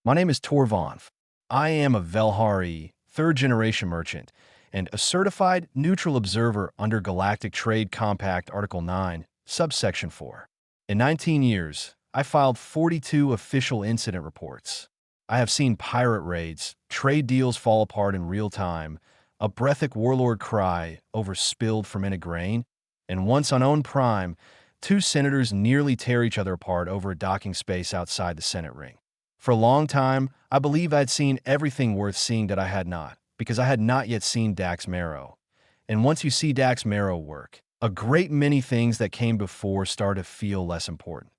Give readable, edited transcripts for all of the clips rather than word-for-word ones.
My name is Torvanf. I am a Velhari, third-generation merchant, and a certified neutral observer under Galactic Trade Compact Article 9, Subsection 4. In 19 years, I filed 42 official incident reports. I have seen pirate raids, trade deals fall apart in real time, a breathic warlord cry over spilled fermented grain, and once on Own Prime, two senators nearly tear each other apart over a docking space outside the Senate ring. For a long time, I believed I'd seen everything worth seeing that I had not, because I had not yet seen Dax Marrow. And once you see Dax Marrow work, a great many things that came before start to feel less important.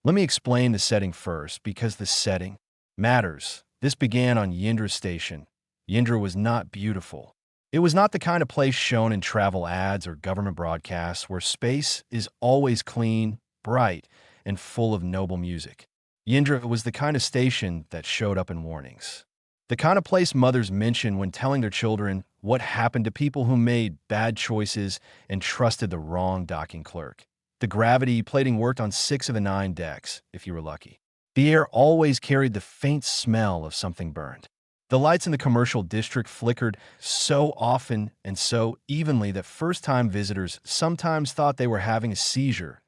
Let me explain the setting first, because the setting matters. This began on Yindra Station. Yindra was not beautiful. It was not the kind of place shown in travel ads or government broadcasts where space is always clean, bright, and full of noble music. Yindra was the kind of station that showed up in warnings. The kind of place mothers mention when telling their children what happened to people who made bad choices and trusted the wrong docking clerk. The gravity plating worked on 6 of the 9 decks, if you were lucky. The air always carried the faint smell of something burned. The lights in the commercial district flickered so often and so evenly that first-time visitors sometimes thought they were having a seizure.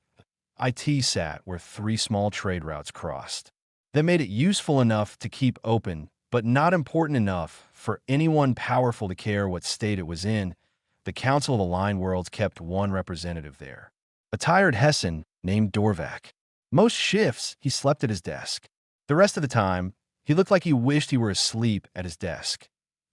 IT sat where 3 small trade routes crossed. That made it useful enough to keep open, but not important enough for anyone powerful to care what state it was in. The Council of Aligned Worlds kept one representative there, a tired Hessan named Dorvac. Most shifts, he slept at his desk. The rest of the time, he looked like he wished he were asleep at his desk.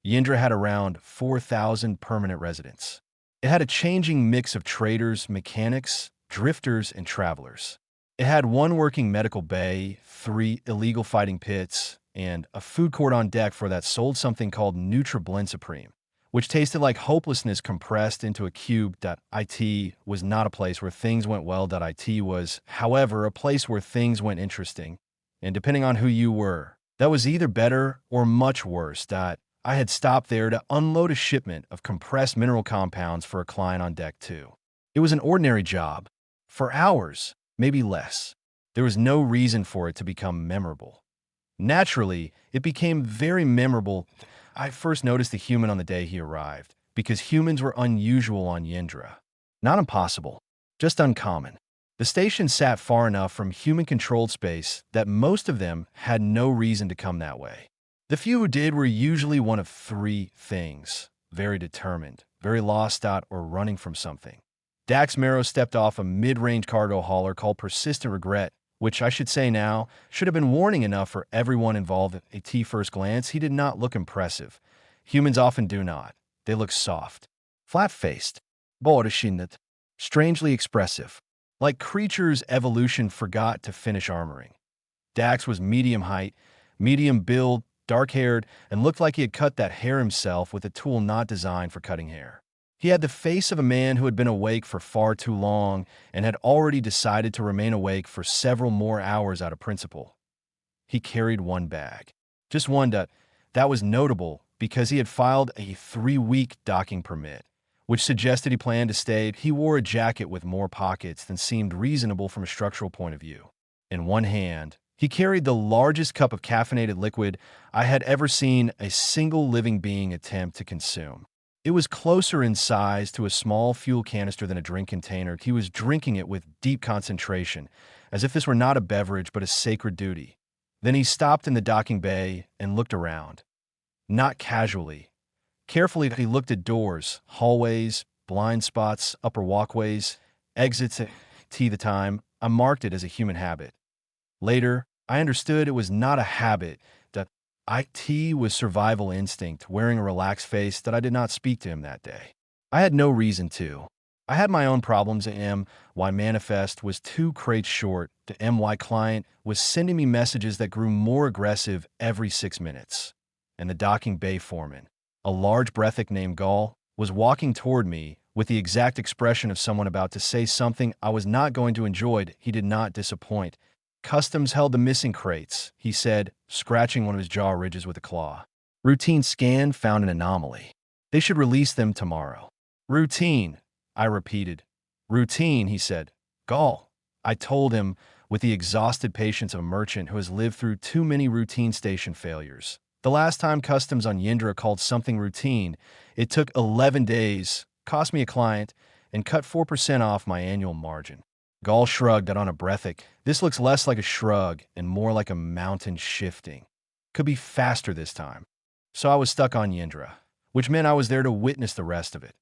Yindra had around 4,000 permanent residents. It had a changing mix of traders, mechanics, drifters, and travelers. It had 1 working medical bay, 3 illegal fighting pits, and a food court on deck for that sold something called Nutra-Blend Supreme, which tasted like hopelessness compressed into a cube. It was not a place where things went well. It was, however, a place where things went interesting. And depending on who you were, that was either better or much worse. I had stopped there to unload a shipment of compressed mineral compounds for a client on deck 2. It was an ordinary job. For hours, maybe less. There was no reason for it to become memorable. Naturally, it became very memorable. I first noticed the human on the day he arrived, because humans were unusual on Yindra. Not impossible, just uncommon. The station sat far enough from human-controlled space that most of them had no reason to come that way. The few who did were usually one of 3 things: very determined, very lost, or running from something. Dax Marrow stepped off a mid-range cargo hauler called Persistent Regret, which I should say now should have been warning enough for everyone involved. At first glance, he did not look impressive. Humans often do not. They look soft, flat-faced, borishinnet, strangely expressive, like creatures evolution forgot to finish armoring. Dax was medium height, medium build, dark-haired, and looked like he had cut that hair himself with a tool not designed for cutting hair. He had the face of a man who had been awake for far too long and had already decided to remain awake for several more hours out of principle. He carried 1 bag. Just one. That was notable because he had filed a 3-week docking permit, which suggested he planned to stay. He wore a jacket with more pockets than seemed reasonable from a structural point of view. In one hand, he carried the largest cup of caffeinated liquid I had ever seen a single living being attempt to consume. It was closer in size to a small fuel canister than a drink container. He was drinking it with deep concentration, as if this were not a beverage but a sacred duty. Then he stopped in the docking bay and looked around. Not casually. Carefully, he looked at doors, hallways, blind spots, upper walkways, exits. At the time, I marked it as a human habit. Later, I understood it was not a habit. IT was survival instinct, wearing a relaxed face that I did not speak to him that day. I had no reason to. I had my own problems. MY manifest was 2 crates short. The MY client was sending me messages that grew more aggressive every 6 minutes. And the docking bay foreman, a large breathic named Gall, was walking toward me with the exact expression of someone about to say something I was not going to enjoy. He did not disappoint. Customs held the missing crates, he said, scratching one of his jaw ridges with a claw. Routine scan found an anomaly. They should release them tomorrow. Routine, I repeated. Routine, he said. Gall, I told him, with the exhausted patience of a merchant who has lived through too many routine station failures. The last time customs on Yindra called something routine, it took 11 days, cost me a client, and cut 4% off my annual margin. Gall shrugged out on a breathic. This looks less like a shrug and more like a mountain shifting. Could be faster this time. So I was stuck on Yindra, which meant I was there to witness the rest of it.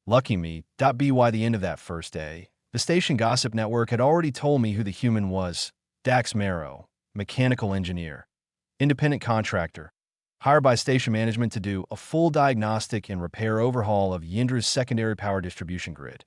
Lucky me, by the end of that first day, the station gossip network had already told me who the human was. Dax Marrow, mechanical engineer, independent contractor, hired by station management to do a full diagnostic and repair overhaul of Yindra's secondary power distribution grid.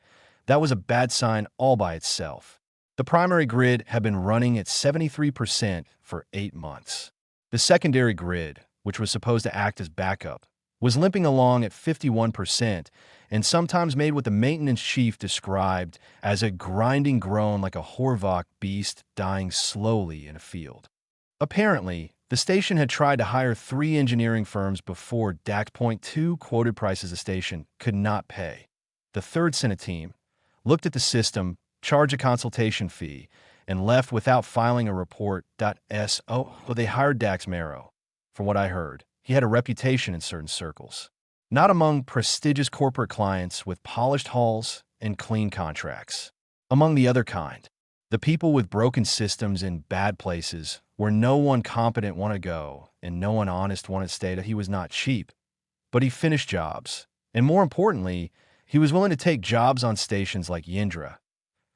That was a bad sign all by itself. The primary grid had been running at 73% for 8 months. The secondary grid, which was supposed to act as backup, was limping along at 51% and sometimes made what the maintenance chief described as a grinding groan like a Horvok beast dying slowly in a field. Apparently, the station had tried to hire 3 engineering firms before DAC.2 quoted prices the station could not pay. The third sent a team, looked at the system, charged a consultation fee, and left without filing a report. So they hired Dax Marrow. From what I heard, he had a reputation in certain circles. Not among prestigious corporate clients with polished halls and clean contracts. Among the other kind, the people with broken systems in bad places where no one competent wanted to go and no one honest wanted to stay. He was not cheap, but he finished jobs. And more importantly, he was willing to take jobs on stations like Yindra.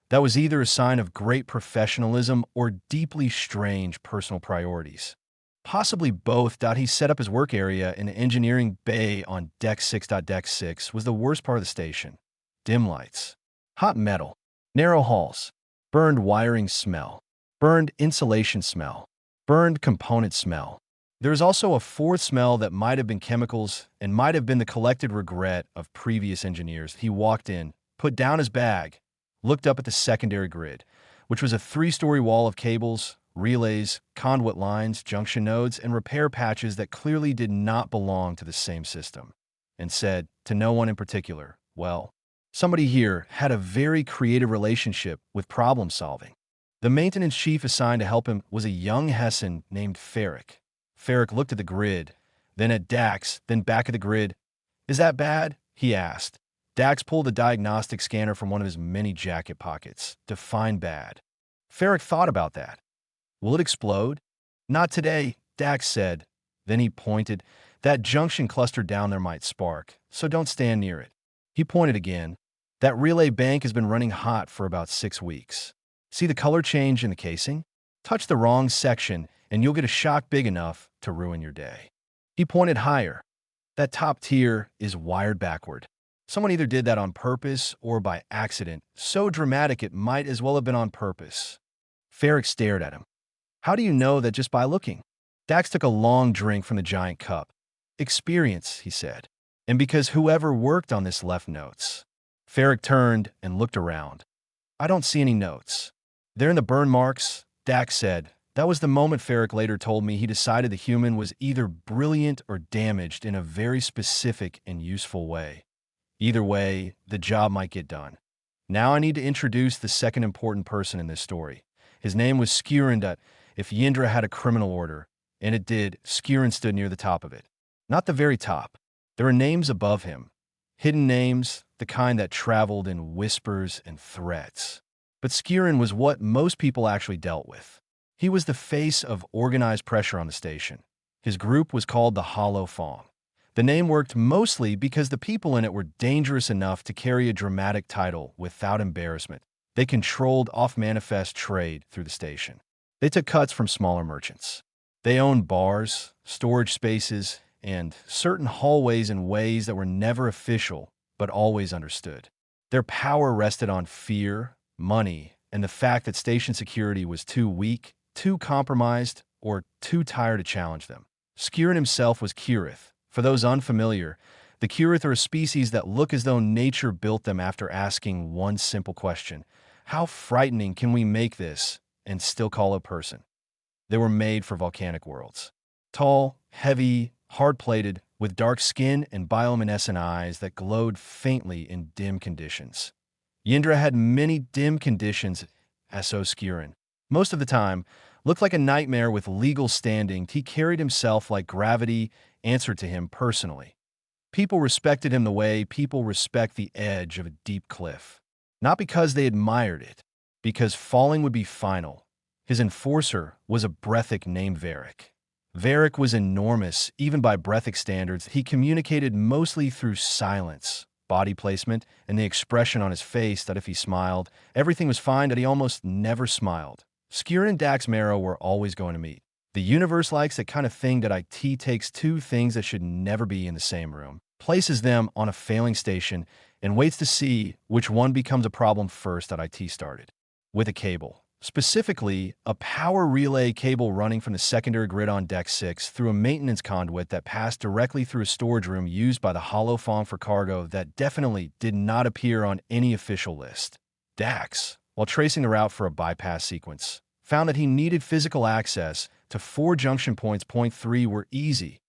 That was either a sign of great professionalism or deeply strange personal priorities. Possibly both. He set up his work area in the engineering bay on Deck 6. Deck 6 was the worst part of the station. Dim lights, hot metal, narrow halls, burned wiring smell, burned insulation smell, burned component smell. There was also a fourth smell that might have been chemicals and might have been the collected regret of previous engineers. He walked in, put down his bag, looked up at the secondary grid, which was a 3-story wall of cables, relays, conduit lines, junction nodes, and repair patches that clearly did not belong to the same system, and said, to no one in particular, well, somebody here had a very creative relationship with problem solving. The maintenance chief assigned to help him was a young Hessan named Ferric. Ferric looked at the grid, then at Dax, then back at the grid. Is that bad? He asked. Dax pulled a diagnostic scanner from one of his many jacket pockets. Define bad. Ferric thought about that. Will it explode? Not today, Dax said. Then he pointed. That junction cluster down there might spark, so don't stand near it. He pointed again. That relay bank has been running hot for about 6 weeks. See the color change in the casing? Touch the wrong section, and you'll get a shock big enough to ruin your day. He pointed higher. That top tier is wired backward. Someone either did that on purpose or by accident, so dramatic it might as well have been on purpose. Ferric stared at him. How do you know that just by looking? Dax took a long drink from the giant cup. Experience, he said. And because whoever worked on this left notes. Ferric turned and looked around. I don't see any notes. They're in the burn marks, Dax said. That was the moment Ferric later told me he decided the human was either brilliant or damaged in a very specific and useful way. Either way, the job might get done. Now I need to introduce the second important person in this story. His name was Skurin. If Yindra had a criminal order, and it did, Skurin stood near the top of it. Not the very top. There were names above him. Hidden names, the kind that traveled in whispers and threats. But Skurin was what most people actually dealt with. He was the face of organized pressure on the station. His group was called the Hollow Fong. The name worked mostly because the people in it were dangerous enough to carry a dramatic title without embarrassment. They controlled off-manifest trade through the station. They took cuts from smaller merchants. They owned bars, storage spaces, and certain hallways in ways that were never official but always understood. Their power rested on fear, money, and the fact that station security was too weak, too compromised, or too tired to challenge them. Skurin himself was Kirith. For those unfamiliar, the Kirith are a species that look as though nature built them after asking one simple question. How frightening can we make this and still call a person? They were made for volcanic worlds. Tall, heavy, hard-plated, with dark skin and bioluminescent eyes that glowed faintly in dim conditions. Yindra had many dim conditions, as so Skurin. Most of the time, looked like a nightmare with legal standing. He carried himself like gravity answered to him personally. People respected him the way people respect the edge of a deep cliff. Not because they admired it, because falling would be final. His enforcer was a Breathic named Varric. Varric was enormous, even by Breathic standards. He communicated mostly through silence, body placement, and the expression on his face that if he smiled, everything was fine, that he almost never smiled. Skirn and Dax Marrow were always going to meet. The universe likes that kind of thing that IT takes two things that should never be in the same room, places them on a failing station, and waits to see which one becomes a problem first. That IT started with a cable. Specifically, a power relay cable running from the secondary grid on Deck 6 through a maintenance conduit that passed directly through a storage room used by the Holofong for cargo that definitely did not appear on any official list. Dax, while tracing the route for a bypass sequence, found that he needed physical access to 4 junction points. Point 3 were easy.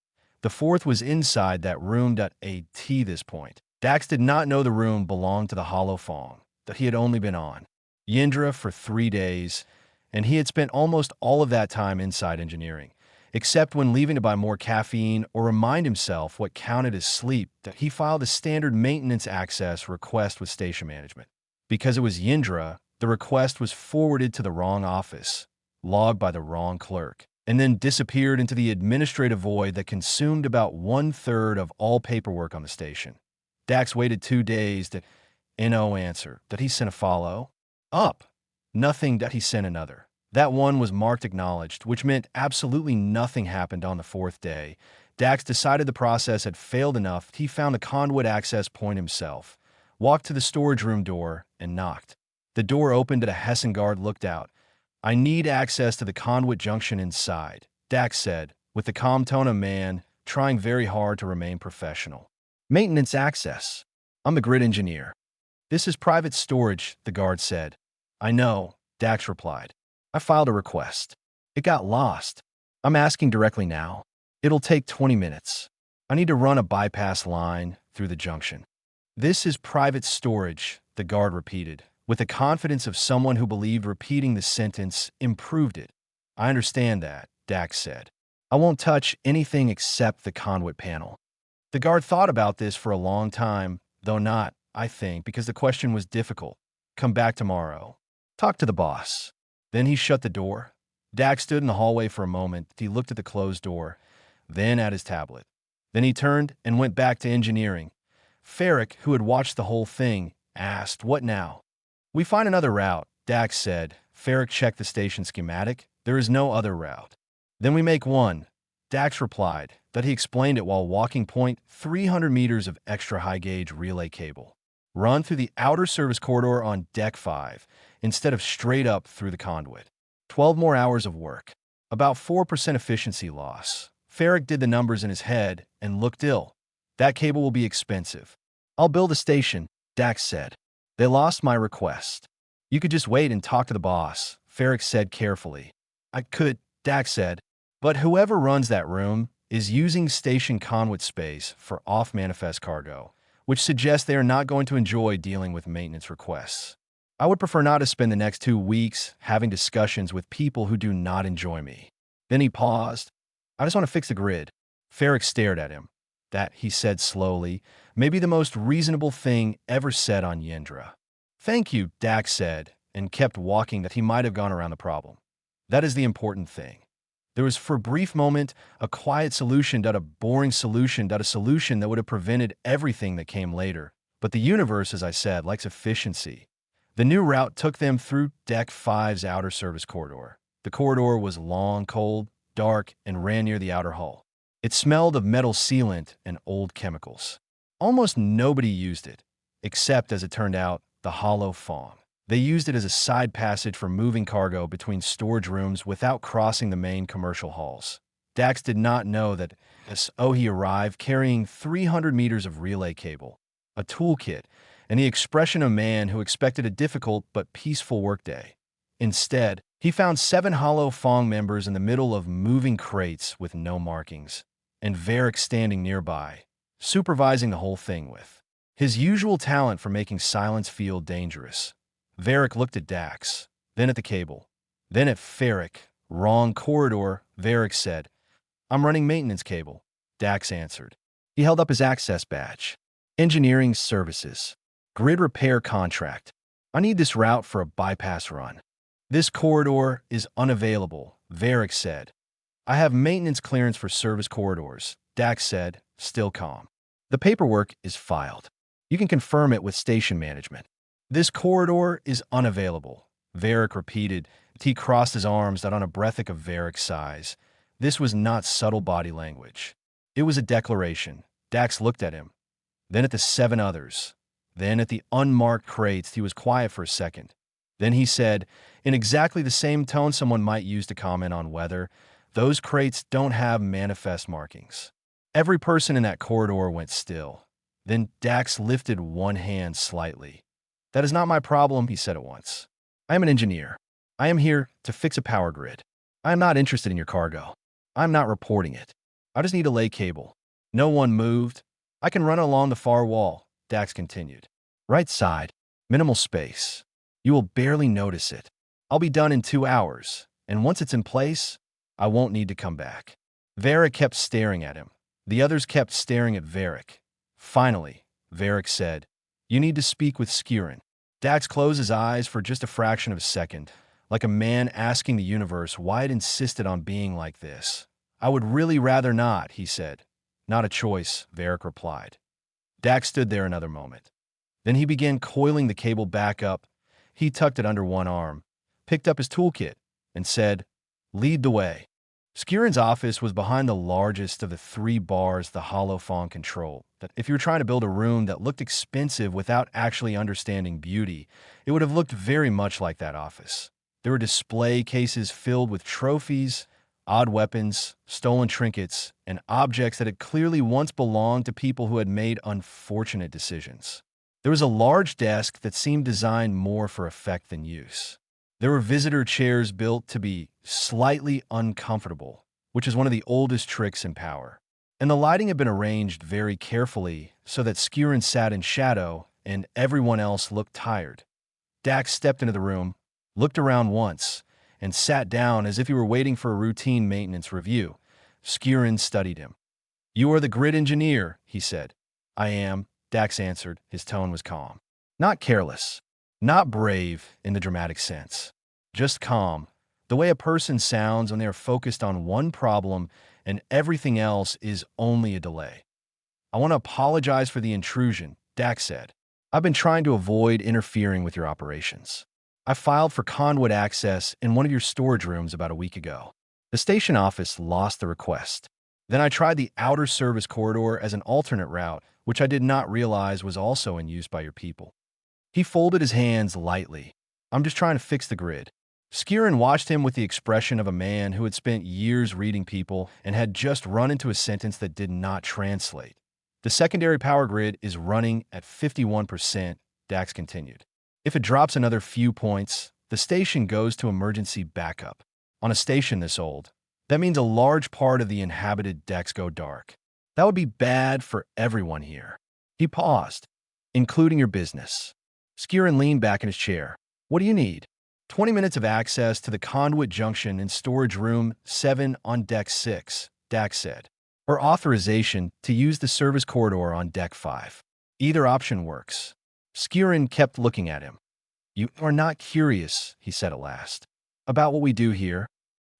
The 4th was inside that room. At this point, Dax did not know the room belonged to the Holofong that he had only been on Yindra for 3 days, and he had spent almost all of that time inside engineering, except when leaving to buy more caffeine or remind himself what counted as sleep. That he filed a standard maintenance access request with station management. Because it was Yindra, the request was forwarded to the wrong office, logged by the wrong clerk, and then disappeared into the administrative void that consumed about 1/3 of all paperwork on the station. Dax waited 2 days. That no answer. That he sent a follow up. Nothing. That he sent another. That one was marked acknowledged, which meant absolutely nothing happened on the 4th day. Dax decided the process had failed enough. He found the conduit access point himself, walked to the storage room door, and knocked. The door opened and a Hessen guard looked out. "I need access to the conduit junction inside," Dax said, with the calm tone of a man trying very hard to remain professional. "Maintenance access. I'm the grid engineer." "This is private storage," the guard said. "I know," Dax replied. "I filed a request. It got lost. I'm asking directly now. It'll take 20 minutes. I need to run a bypass line through the junction." "This is private storage," the guard repeated, with the confidence of someone who believed repeating the sentence improved it. "I understand that," Dax said. "I won't touch anything except the conduit panel." The guard thought about this for a long time, though not, I think, because the question was difficult. "Come back tomorrow. Talk to the boss." Then he shut the door. Dax stood in the hallway for a moment. He looked at the closed door, then at his tablet. Then he turned and went back to engineering. Ferric, who had watched the whole thing, asked, "What now?" "We find another route," Dax said. Ferric checked the station schematic. "There is no other route." "Then we make one," Dax replied. That he explained it while walking. 300 meters of extra high-gauge relay cable. Run through the outer service corridor on Deck 5 instead of straight up through the conduit. 12 more hours of work. About 4% efficiency loss. Ferric did the numbers in his head and looked ill. "That cable will be expensive." "I'll build a station," Dax said. "They lost my request." "You could just wait and talk to the boss," Ferric said carefully. "I could," Dax said. "But whoever runs that room is using station conduit space for off-manifest cargo, which suggests they are not going to enjoy dealing with maintenance requests. I would prefer not to spend the next 2 weeks having discussions with people who do not enjoy me." Then he paused. "I just want to fix the grid." Ferric stared at him. "That," he said slowly, "may be the most reasonable thing ever said on Yindra." "Thank you," Dax said, and kept walking. That he might have gone around the problem. "That is the important thing." There was for a brief moment a quiet solution, a boring solution, a solution that would have prevented everything that came later. But the universe, as I said, likes efficiency. The new route took them through Deck 5's outer service corridor. The corridor was long, cold, dark, and ran near the outer hull. It smelled of metal sealant and old chemicals. Almost nobody used it, except, as it turned out, the Holofong. They used it as a side passage for moving cargo between storage rooms without crossing the main commercial halls. Dax did not know that he arrived carrying 300 meters of relay cable, a toolkit, and the expression of a man who expected a difficult but peaceful workday. Instead, he found 7 Holofong members in the middle of moving crates with no markings, and Varric standing nearby, supervising the whole thing with his usual talent for making silence feel dangerous. Varric looked at Dax, then at the cable. Then at Ferric, wrong corridor, Varric said, I'm running maintenance cable. Dax answered. He held up his access badge. Engineering services. Grid repair contract. I need this route for a bypass run. This corridor is unavailable, Varric said. I have maintenance clearance for service corridors, Dax said, still calm. The paperwork is filed. You can confirm it with station management. This corridor is unavailable, Varric repeated. He crossed his arms out on a breathic of Varric's size. This was not subtle body language. It was a declaration. Dax looked at him, then at the 7 others, then at the unmarked crates. He was quiet for a second. Then he said, in exactly the same tone someone might use to comment on weather, those crates don't have manifest markings. Every person in that corridor went still. Then Dax lifted one hand slightly. That is not my problem, he said at once. I am an engineer. I am here to fix a power grid. I am not interested in your cargo. I am not reporting it. I just need to lay cable. No one moved. I can run along the far wall, Dax continued. Right side, minimal space. You will barely notice it. I'll be done in 2 hours, and once it's in place, I won't need to come back. Varric kept staring at him. The others kept staring at Varric. Finally, Varric said, You need to speak with Skirin. Dax closed his eyes for just a fraction of a second, like a man asking the universe why it insisted on being like this. I would really rather not, he said. Not a choice, Varric replied. Dax stood there another moment. Then he began coiling the cable back up. He tucked it under one arm, picked up his toolkit, and said, Lead the way. Skirin's office was behind the largest of the 3 bars the holophon controlled. That if you were trying to build a room that looked expensive without actually understanding beauty, it would have looked very much like that office. There were display cases filled with trophies, odd weapons, stolen trinkets, and objects that had clearly once belonged to people who had made unfortunate decisions. There was a large desk that seemed designed more for effect than use. There were visitor chairs built to be slightly uncomfortable, which is one of the oldest tricks in power. And the lighting had been arranged very carefully so that Skirin sat in shadow and everyone else looked tired. Dax stepped into the room, looked around once, and sat down as if he were waiting for a routine maintenance review. Skirin studied him. You are the grid engineer, he said. I am, Dax answered. His tone was calm. Not careless. Not brave in the dramatic sense. Just calm. The way a person sounds when they are focused on one problem and everything else is only a delay. I want to apologize for the intrusion, Dax said. I've been trying to avoid interfering with your operations. I filed for conduit access in one of your storage rooms about a week ago. The station office lost the request. Then I tried the outer service corridor as an alternate route, which I did not realize was also in use by your people. He folded his hands lightly. I'm just trying to fix the grid. Skirin watched him with the expression of a man who had spent years reading people and had just run into a sentence that did not translate. The secondary power grid is running at 51%, Dax continued. If it drops another few points, the station goes to emergency backup. On a station this old, that means a large part of the inhabited decks go dark. That would be bad for everyone here. He paused, including your business. Skirin leaned back in his chair. What do you need? 20 minutes of access to the conduit junction in storage room 7 on deck 6, Dax said. Or authorization to use the service corridor on deck 5. Either option works. Skirin kept looking at him. You are not curious, he said at last, about what we do here?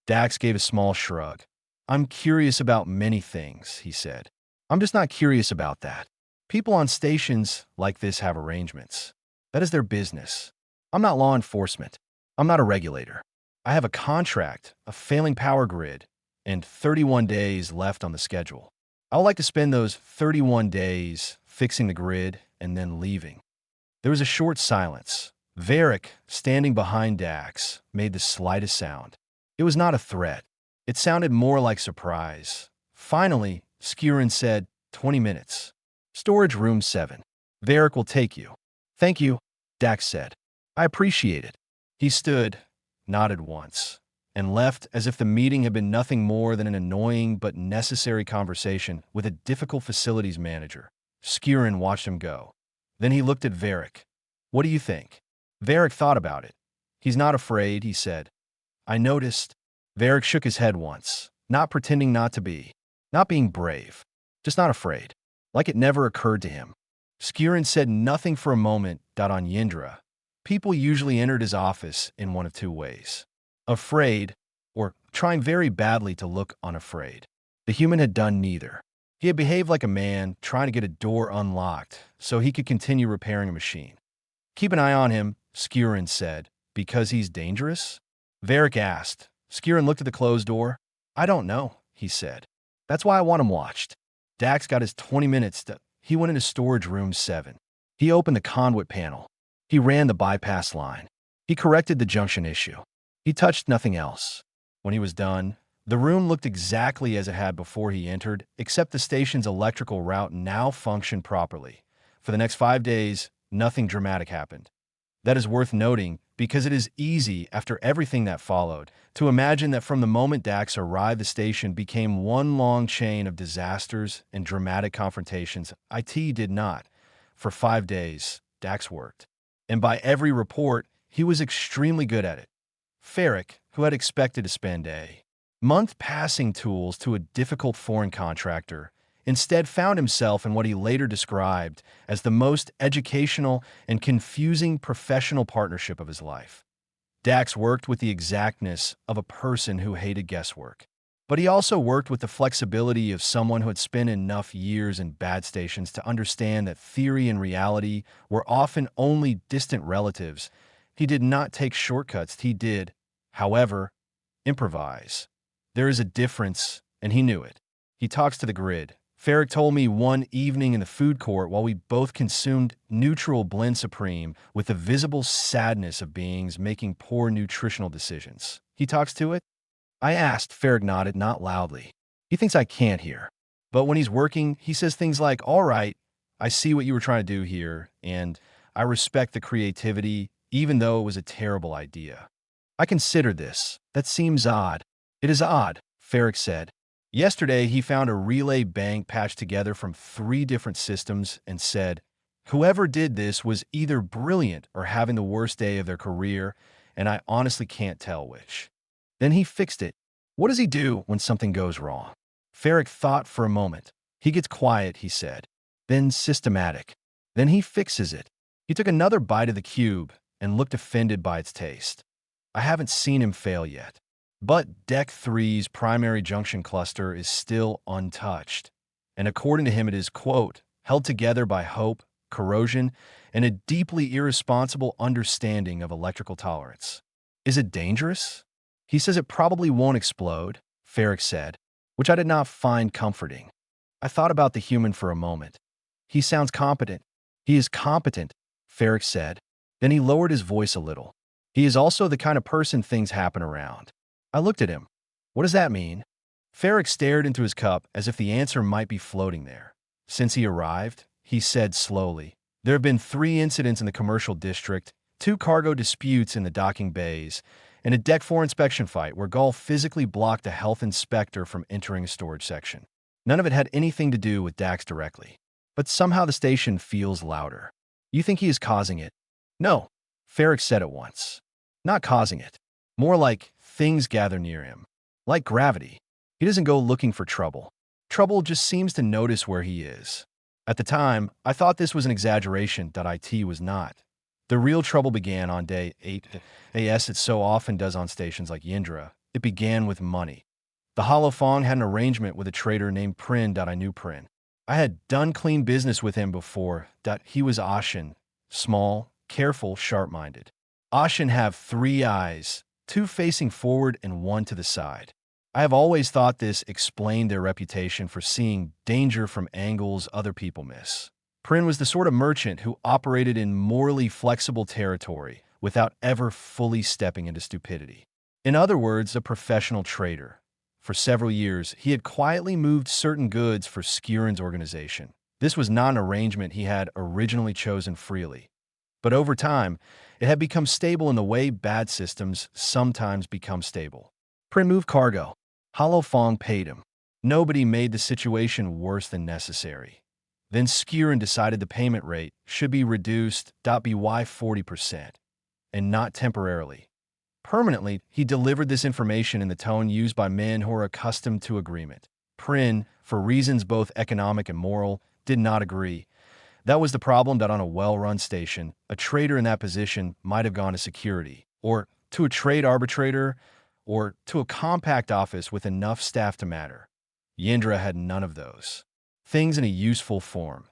Dax gave a small shrug. I'm curious about many things, he said. I'm just not curious about that. People on stations like this have arrangements. That is their business. I'm not law enforcement. I'm not a regulator. I have a contract, a failing power grid, and 31 days left on the schedule. I would like to spend those 31 days fixing the grid and then leaving. There was a short silence. Varric, standing behind Dax, made the slightest sound. It was not a threat. It sounded more like surprise. Finally, Skirin said, 20 minutes. Storage room 7. Varric will take you. Thank you, Dax said. I appreciate it. He stood, nodded once, and left as if the meeting had been nothing more than an annoying but necessary conversation with a difficult facilities manager. Skirin watched him go. Then he looked at Varric. What do you think? Varric thought about it. He's not afraid, he said. I noticed. Varric shook his head once, not pretending not to be. Not being brave. Just not afraid. Like it never occurred to him. Skirin said nothing for a moment. On Yindra, people usually entered his office in one of two ways. Afraid, or trying very badly to look unafraid. The human had done neither. He had behaved like a man trying to get a door unlocked so he could continue repairing a machine. Keep an eye on him, Skirin said. Because he's dangerous? Varric asked. Skirin looked at the closed door. I don't know, he said. That's why I want him watched. Dax got his 20 minutes to... He went into storage room 7. He opened the conduit panel. He ran the bypass line. He corrected the junction issue. He touched nothing else. When he was done, the room looked exactly as it had before he entered, except the station's electrical route now functioned properly. For the next 5 days, nothing dramatic happened. That is worth noting because it is easy, after everything that followed, to imagine that from the moment Dax arrived, the station became one long chain of disasters and dramatic confrontations. IT did not. For 5 days, Dax worked. And by every report, he was extremely good at it. Ferric, who had expected to spend a month passing tools to a difficult foreign contractor, instead found himself in what he later described as the most educational and confusing professional partnership of his life. Dax worked with the exactness of a person who hated guesswork. But he also worked with the flexibility of someone who had spent enough years in bad stations to understand that theory and reality were often only distant relatives. He did not take shortcuts. He did, however, improvise. There is a difference, and he knew it. He talks to the grid. Ferric told me one evening in the food court while we both consumed neutral blend supreme with the visible sadness of beings making poor nutritional decisions. He talks to it? I asked. Ferric nodded, not loudly. He thinks I can't hear. But when he's working, he says things like, all right, I see what you were trying to do here, and I respect the creativity, even though it was a terrible idea. I considered this. That seems odd. It is odd, Ferric said. Yesterday, he found a relay bank patched together from 3 different systems and said, whoever did this was either brilliant or having the worst day of their career, and I honestly can't tell which. Then he fixed it. What does he do when something goes wrong? Ferric thought for a moment. He gets quiet, he said. Then systematic. Then he fixes it. He took another bite of the cube and looked offended by its taste. I haven't seen him fail yet. But Deck 3's primary junction cluster is still untouched. And according to him, it is, quote, held together by hope, corrosion, and a deeply irresponsible understanding of electrical tolerance. Is it dangerous? He says it probably won't explode, Ferric said, which I did not find comforting. I thought about the human for a moment. He sounds competent. He is competent, Ferric said. Then he lowered his voice a little. He is also the kind of person things happen around. I looked at him. What does that mean? Ferric stared into his cup as if the answer might be floating there. Since he arrived, he said slowly, there have been 3 incidents in the commercial district, 2 cargo disputes in the docking bays, and a Deck 4 inspection fight where Gull physically blocked a health inspector from entering a storage section. None of it had anything to do with Dax directly. But somehow the station feels louder. You think he is causing it? No, Ferric said at once. Not causing it. More like things gather near him. Like gravity. He doesn't go looking for trouble. Trouble just seems to notice where he is. At the time, I thought this was an exaggeration. IT was not. The real trouble began on day 8, as it so often does on stations like Yindra. It began with money. The Holofong had an arrangement with a trader named Prin. I knew Prin. I had done clean business with him before. He was Ashen. Small, careful, sharp-minded. Ashen have 3 eyes, 2 facing forward and 1 to the side. I have always thought this explained their reputation for seeing danger from angles other people miss. Prin was the sort of merchant who operated in morally flexible territory without ever fully stepping into stupidity. In other words, a professional trader. For several years, he had quietly moved certain goods for Skirin's organization. This was not an arrangement he had originally chosen freely. But over time, it had become stable in the way bad systems sometimes become stable. Prin moved cargo. Holofong paid him. Nobody made the situation worse than necessary. Then Skirin decided the payment rate should be reduced by 40%, and not temporarily. Permanently, he delivered this information in the tone used by men who are accustomed to agreement. Prin, for reasons both economic and moral, did not agree. That was the problem, that on a well-run station, a trader in that position might have gone to security, or to a trade arbitrator, or to a compact office with enough staff to matter. Yindra had none of those things in a useful form.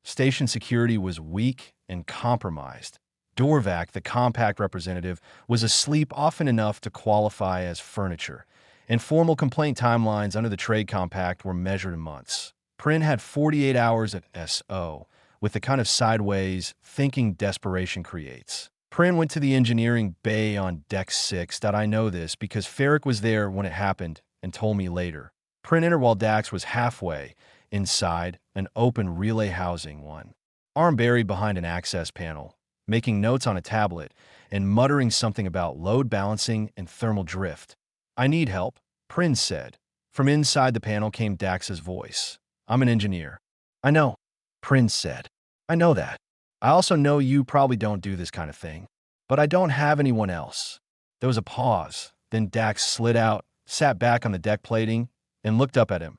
Station security was weak and compromised. Dorvac, the compact representative, was asleep often enough to qualify as furniture, and formal complaint timelines under the trade compact were measured in months. Prin had 48 hours at SO, with the kind of sideways thinking desperation creates. Prin went to the engineering bay on Deck 6. I know this because Ferric was there when it happened and told me later. Prin entered while Dax was halfway inside an open relay housing one, arm buried behind an access panel, making notes on a tablet and muttering something about load balancing and thermal drift. "I need help," Prin said. From inside the panel came Dax's voice. "I'm an engineer." "I know," Prin said. "I know that. I also know you probably don't do this kind of thing. But I don't have anyone else." There was a pause. Then Dax slid out, sat back on the deck plating, and looked up at him.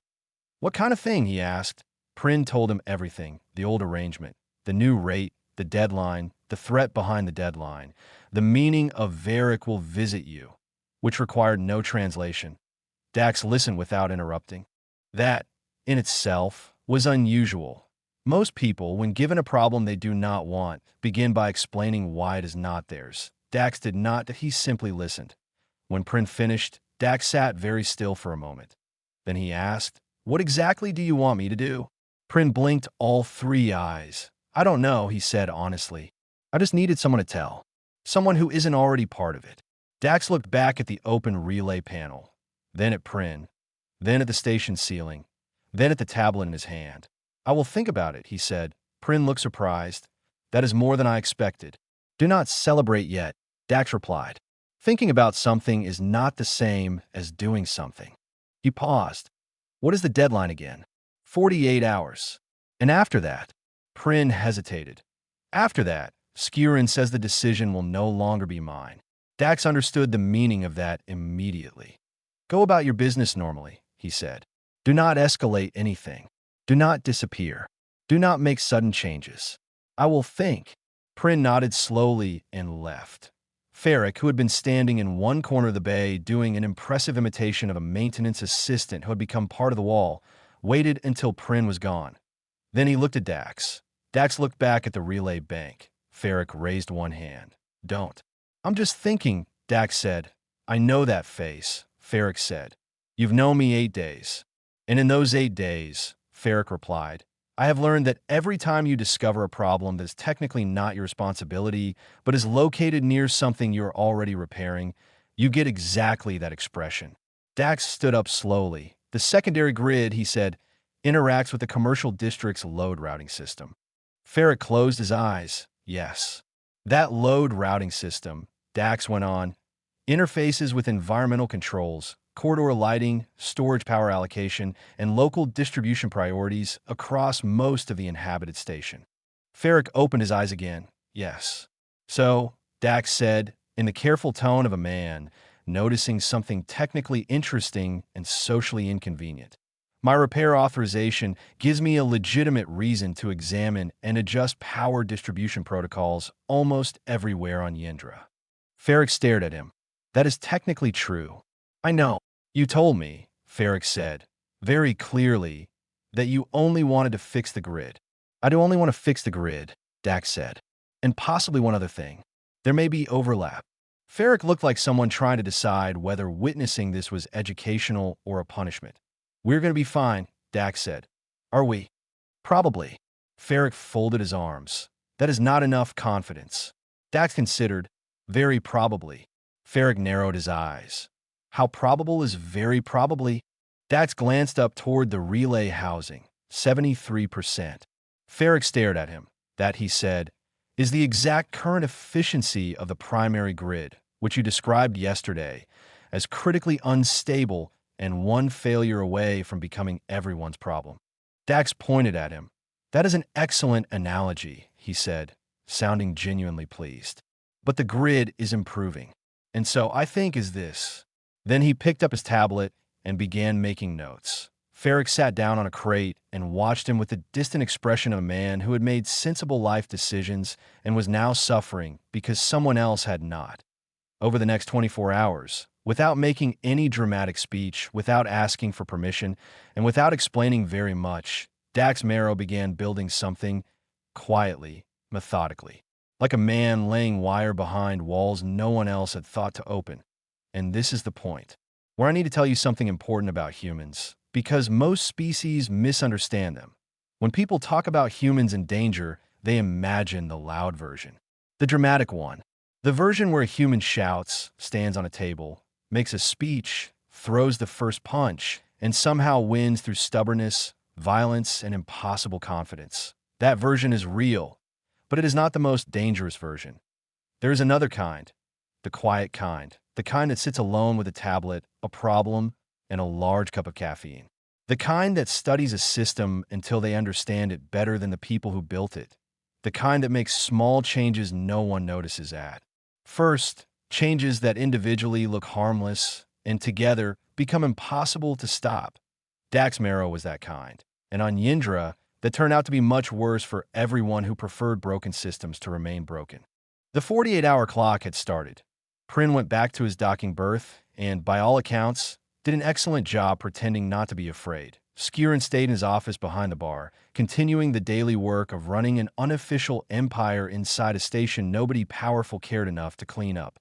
"What kind of thing?" he asked. Prin told him everything: the old arrangement, the new rate, the deadline, the threat behind the deadline, the meaning of Varric will visit you, which required no translation. Dax listened without interrupting. That, in itself, was unusual. Most people, when given a problem they do not want, begin by explaining why it is not theirs. Dax did not. He simply listened. When Prin finished, Dax sat very still for a moment. Then he asked, "What exactly do you want me to do?" Prin blinked all three eyes. "I don't know," he said honestly. "I just needed someone to tell. Someone who isn't already part of it." Dax looked back at the open relay panel, then at Prin, then at the station ceiling, then at the tablet in his hand. "I will think about it," he said. Prin looked surprised. "That is more than I expected." "Do not celebrate yet," Dax replied. "Thinking about something is not the same as doing something." He paused. "What is the deadline again?" 48 hours. "And after that?" Prin hesitated. "After that, Skurin says the decision will no longer be mine." Dax understood the meaning of that immediately. "Go about your business normally," he said. "Do not escalate anything. Do not disappear. Do not make sudden changes. I will think." Prin nodded slowly and left. Ferric, who had been standing in one corner of the bay doing an impressive imitation of a maintenance assistant who had become part of the wall, waited until Prin was gone. Then he looked at Dax. Dax looked back at the relay bank. Ferric raised one hand. "Don't." "I'm just thinking," Dax said. "I know that face," Ferric said. "You've known me 8 days." "And in those 8 days," Ferric replied, "I have learned that every time you discover a problem that is technically not your responsibility, but is located near something you're already repairing, you get exactly that expression." Dax stood up slowly. "The secondary grid," he said, "interacts with the commercial district's load routing system." Ferric closed his eyes. "Yes. That load routing system," Dax went on, "interfaces with environmental controls, corridor lighting, storage power allocation, and local distribution priorities across most of the inhabited station." Ferric opened his eyes again. "Yes." "So," Dax said, in the careful tone of a man noticing something technically interesting and socially inconvenient, "my repair authorization gives me a legitimate reason to examine and adjust power distribution protocols almost everywhere on Yendra." Ferric stared at him. "That is technically true. I know. You told me," Ferric said, very clearly, "that you only wanted to fix the grid." "I do only want to fix the grid," Dax said. "And possibly one other thing. There may be overlap." Ferric looked like someone trying to decide whether witnessing this was educational or a punishment. "We're going to be fine," Dax said. "Are we?" "Probably." Ferric folded his arms. "That is not enough confidence." Dax considered. "Very probably." Ferric narrowed his eyes. "How probable is very probably?" Dax glanced up toward the relay housing. 73%. Ferric stared at him. "That," he said, "is the exact current efficiency of the primary grid, which you described yesterday as critically unstable and one failure away from becoming everyone's problem." Dax pointed at him. "That is an excellent analogy," he said, sounding genuinely pleased. "But the grid is improving." And so I think is this. Then he picked up his tablet and began making notes. Ferric sat down on a crate and watched him with the distant expression of a man who had made sensible life decisions and was now suffering because someone else had not. Over the next 24 hours, without making any dramatic speech, without asking for permission, and without explaining very much, Dax Marrow began building something quietly, methodically, like a man laying wire behind walls no one else had thought to open. And this is the point, where I need to tell you something important about humans, because most species misunderstand them. When people talk about humans in danger, they imagine the loud version, the dramatic one, the version where a human shouts, stands on a table, makes a speech, throws the first punch, and somehow wins through stubbornness, violence, and impossible confidence. That version is real, but it is not the most dangerous version. There is another kind, the quiet kind, the kind that sits alone with a tablet, a problem, and a large cup of caffeine. The kind that studies a system until they understand it better than the people who built it. The kind that makes small changes no one notices at. First, changes that individually look harmless and together become impossible to stop. Dax Marrow was that kind, and on Yindra, that turned out to be much worse for everyone who preferred broken systems to remain broken. The 48-hour clock had started. Prin went back to his docking berth and, by all accounts, did an excellent job pretending not to be afraid. Skieran stayed in his office behind the bar, continuing the daily work of running an unofficial empire inside a station nobody powerful cared enough to clean up.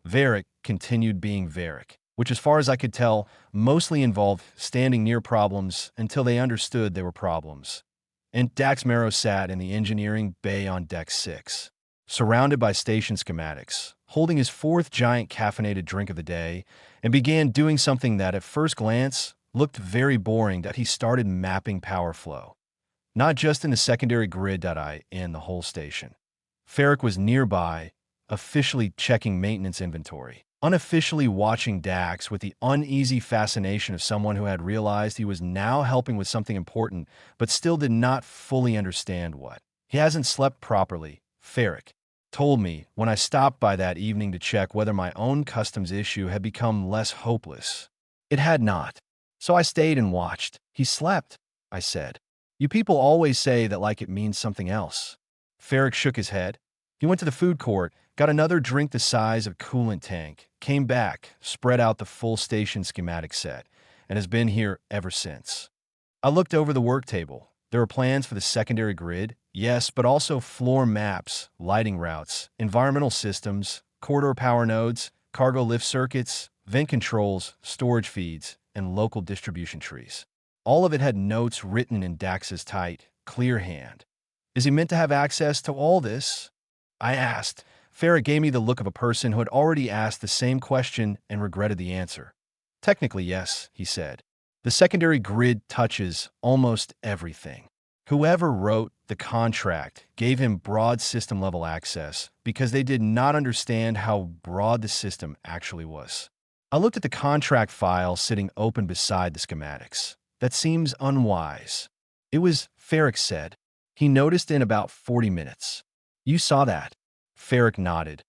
Varric continued being Varric, which as far as I could tell, mostly involved standing near problems until they understood they were problems. And Dax Marrow sat in the engineering bay on Deck 6, surrounded by station schematics, holding his fourth giant caffeinated drink of the day, and began doing something that, at first glance, looked very boring. That he started mapping power flow, not just in the secondary grid. In the whole station. Ferric was nearby, officially checking maintenance inventory, unofficially watching Dax with the uneasy fascination of someone who had realized he was now helping with something important, but still did not fully understand what. He hasn't slept properly, Ferric told me when I stopped by that evening to check whether my own customs issue had become less hopeless. It had not. So I stayed and watched. He slept, I said. You people always say that like it means something else. Ferric shook his head. He went to the food court, got another drink the size of a coolant tank, came back, spread out the full station schematic set, and has been here ever since. I looked over the work table. There were plans for the secondary grid, yes, but also floor maps, lighting routes, environmental systems, corridor power nodes, cargo lift circuits, vent controls, storage feeds, and local distribution trees. All of it had notes written in Dax's tight, clear hand. Is he meant to have access to all this? I asked. Ferric gave me the look of a person who had already asked the same question and regretted the answer. Technically, yes, he said. The secondary grid touches almost everything. Whoever wrote the contract gave him broad system-level access because they did not understand how broad the system actually was. I looked at the contract file sitting open beside the schematics. That seems unwise. It was, Ferric said. He noticed in about 40 minutes. You saw that? Ferric nodded.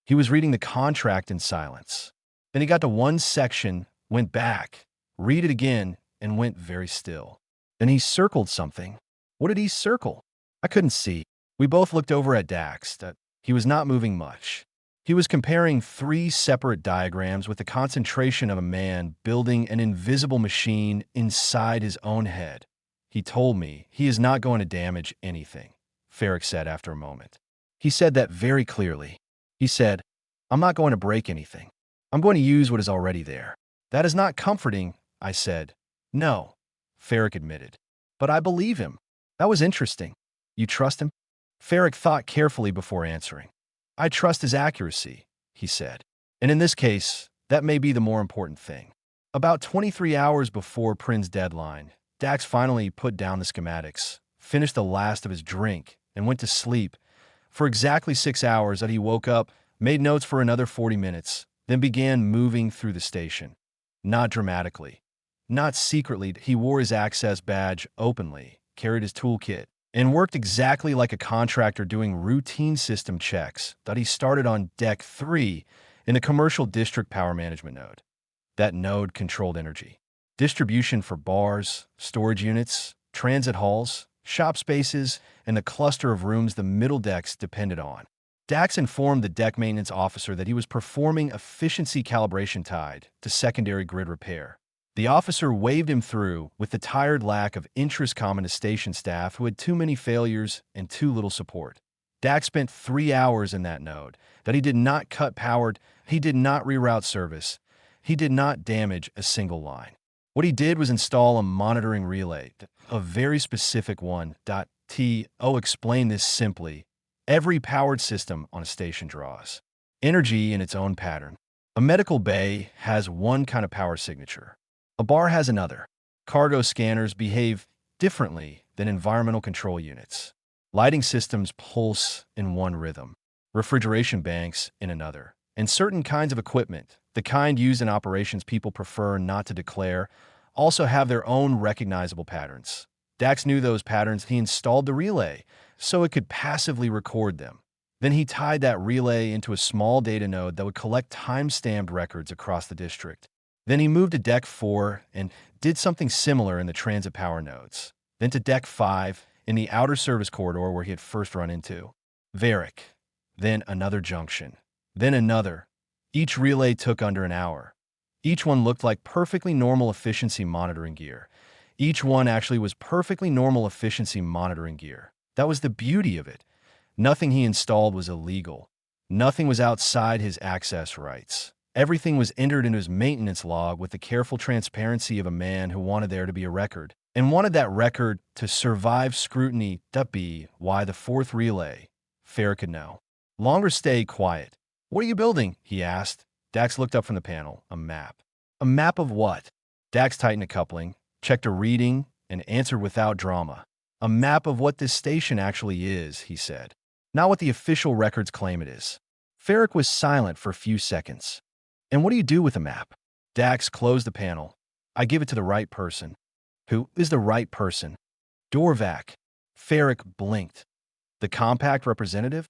He was reading the contract in silence. Then he got to one section, went back, read it again, and went very still. Then he circled something. What did he circle? I couldn't see. We both looked over at Dax. He was not moving much. He was comparing 3 separate diagrams with the concentration of a man building an invisible machine inside his own head. He told me he is not going to damage anything, Ferric said after a moment. He said that very clearly. He said, I'm not going to break anything. I'm going to use what is already there. That is not comforting, I said. No, Ferric admitted. But I believe him. That was interesting. You trust him? Ferric thought carefully before answering. I trust his accuracy, he said. And in this case, that may be the more important thing. About 23 hours before Prin's deadline, Dax finally put down the schematics, finished the last of his drink, and went to sleep. For exactly 6 hours that he woke up, made notes for another 40 minutes, then began moving through the station. Not dramatically. Not secretly. He wore his access badge openly, carried his toolkit, and worked exactly like a contractor doing routine system checks. That he started on Deck 3 in the commercial district power management node. That node controlled energy distribution for bars, storage units, transit halls, shop spaces, and the cluster of rooms the middle decks depended on. Dax informed the deck maintenance officer that he was performing efficiency calibration tied to secondary grid repair. The officer waved him through with the tired lack of interest common to station staff who had too many failures and too little support. Dax spent 3 hours in that node, that he did not cut power, he did not reroute service, he did not damage a single line. What he did was install a monitoring relay, a very specific one. Explain this simply. Every powered system on a station draws energy in its own pattern. A medical bay has one kind of power signature. A bar has another. Cargo scanners behave differently than environmental control units. Lighting systems pulse in one rhythm. Refrigeration banks in another. And certain kinds of equipment, the kind used in operations people prefer not to declare, also have their own recognizable patterns. Dax knew those patterns. He installed the relay so it could passively record them. Then he tied that relay into a small data node that would collect time-stamped records across the district. Then he moved to Deck 4 and did something similar in the transit power nodes. Then to Deck 5 in the outer service corridor where he had first run into Varric. Then another junction. Then another. Each relay took under an hour. Each one looked like perfectly normal efficiency monitoring gear. Each one actually was perfectly normal efficiency monitoring gear. That was the beauty of it. Nothing he installed was illegal. Nothing was outside his access rights. Everything was entered into his maintenance log with the careful transparency of a man who wanted there to be a record, and wanted that record to survive scrutiny. Be why the fourth relay. Farrah could know. Longer stay quiet. What are you building? He asked. Dax looked up from the panel. A map. A map of what? Dax tightened a coupling, checked a reading, and answered without drama. A map of what this station actually is, he said. Not what the official records claim it is. Farrick was silent for a few seconds. And what do you do with a map? Dax closed the panel. I give it to the right person. Who is the right person? Dorvac. Farrick blinked. The compact representative?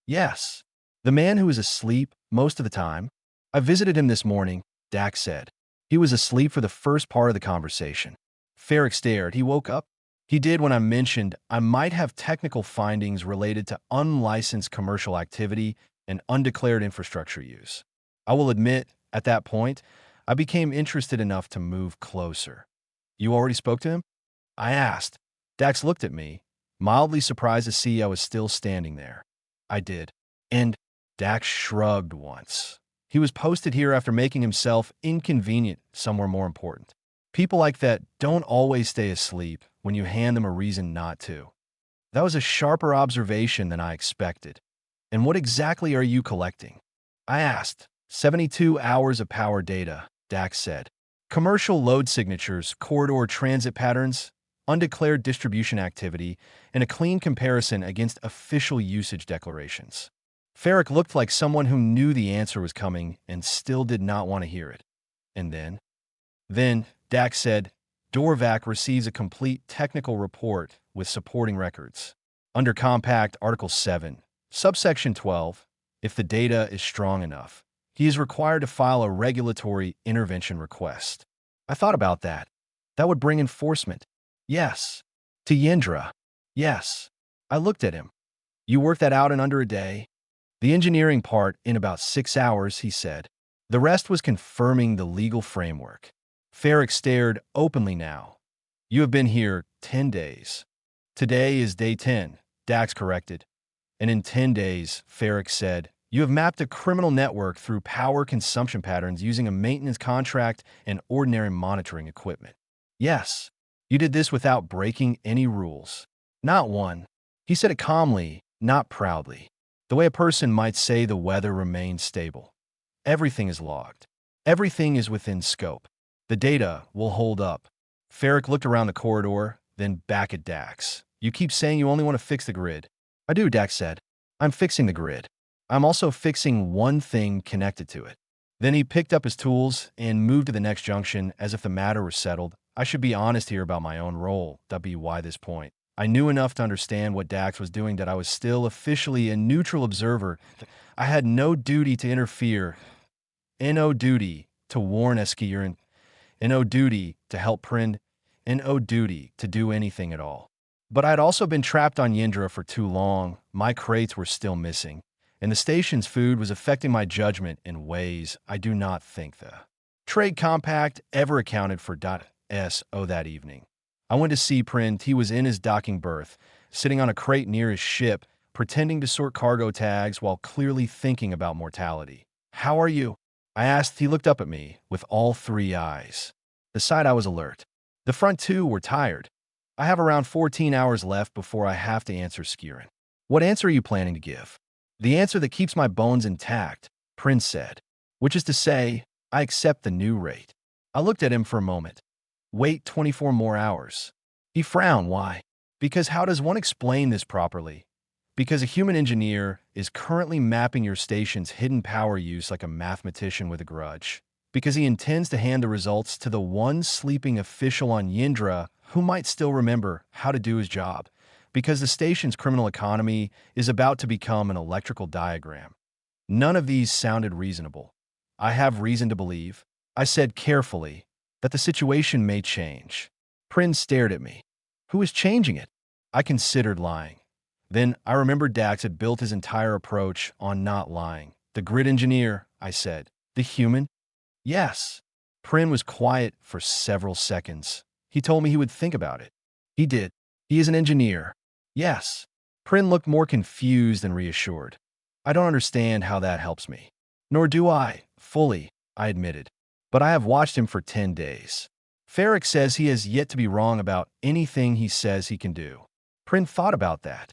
Yes. The man who is asleep most of the time. I visited him this morning, Dax said. He was asleep for the first part of the conversation. Farrick stared. He woke up. He did when I mentioned I might have technical findings related to unlicensed commercial activity and undeclared infrastructure use. I will admit, at that point, I became interested enough to move closer. You already spoke to him? I asked. Dax looked at me, mildly surprised to see I was still standing there. I did. And Dax shrugged once. He was posted here after making himself inconvenient somewhere more important. People like that don't always stay asleep when you hand them a reason not to. That was a sharper observation than I expected. And what exactly are you collecting? I asked. 72 hours of power data, Dax said. Commercial load signatures, corridor transit patterns, undeclared distribution activity, and a clean comparison against official usage declarations. Farrick looked like someone who knew the answer was coming and still did not want to hear it. And then, Dax said, Dorvac receives a complete technical report with supporting records. Under Compact Article 7, Subsection 12, if the data is strong enough, he is required to file a regulatory intervention request. I thought about that. That would bring enforcement. Yes. To Yendra. Yes. I looked at him. You worked that out in under a day? The engineering part in about 6 hours, he said. The rest was confirming the legal framework. Farrick stared openly now. You have been here 10 days. Today is day 10, Dax corrected. And in 10 days, Farrick said, you have mapped a criminal network through power consumption patterns using a maintenance contract and ordinary monitoring equipment. Yes, you did this without breaking any rules. Not one. He said it calmly, not proudly. The way a person might say the weather remains stable. Everything is logged. Everything is within scope. The data will hold up. Farrick looked around the corridor, then back at Dax. You keep saying you only want to fix the grid. I do, Dax said. I'm fixing the grid. I'm also fixing one thing connected to it. Then he picked up his tools and moved to the next junction as if the matter were settled. I should be honest here about my own role. Why this point. I knew enough to understand what Dax was doing that I was still officially a neutral observer. I had no duty to interfere. no duty to warn Skiren, no duty to help Prin, no duty to do anything at all. But I'd also been trapped on Yindra for too long, my crates were still missing, and the station's food was affecting my judgment in ways I do not think the Trade Compact ever accounted for. So that evening, I went to see Print. He was in his docking berth, sitting on a crate near his ship, pretending to sort cargo tags while clearly thinking about mortality. "How are you?" I asked. He looked up at me with all three eyes. The side I was alert. The front two were tired. "I have around 14 hours left before I have to answer Skiren." "What answer are you planning to give?" "The answer that keeps my bones intact," Prince said. "Which is to say, I accept the new rate." I looked at him for a moment. "Wait 24 more hours." He frowned. "Why?" "Because how does one explain this properly? Because a human engineer is currently mapping your station's hidden power use like a mathematician with a grudge. Because he intends to hand the results to the one sleeping official on Yindra who might still remember how to do his job. Because the station's criminal economy is about to become an electrical diagram." None of these sounded reasonable. "I have reason to believe," I said carefully, "that the situation may change." Prince stared at me. "Who is changing it?" I considered lying. Then I remembered Dax had built his entire approach on not lying. "The grid engineer," I said. "The human?" "Yes." Prin was quiet for several seconds. He told me he would think about it. "He did. He is an engineer." "Yes." Prin looked more confused than reassured. "I don't understand how that helps me." "Nor do I, fully," I admitted. "But I have watched him for 10 days. Ferric says he has yet to be wrong about anything he says he can do." Prin thought about that.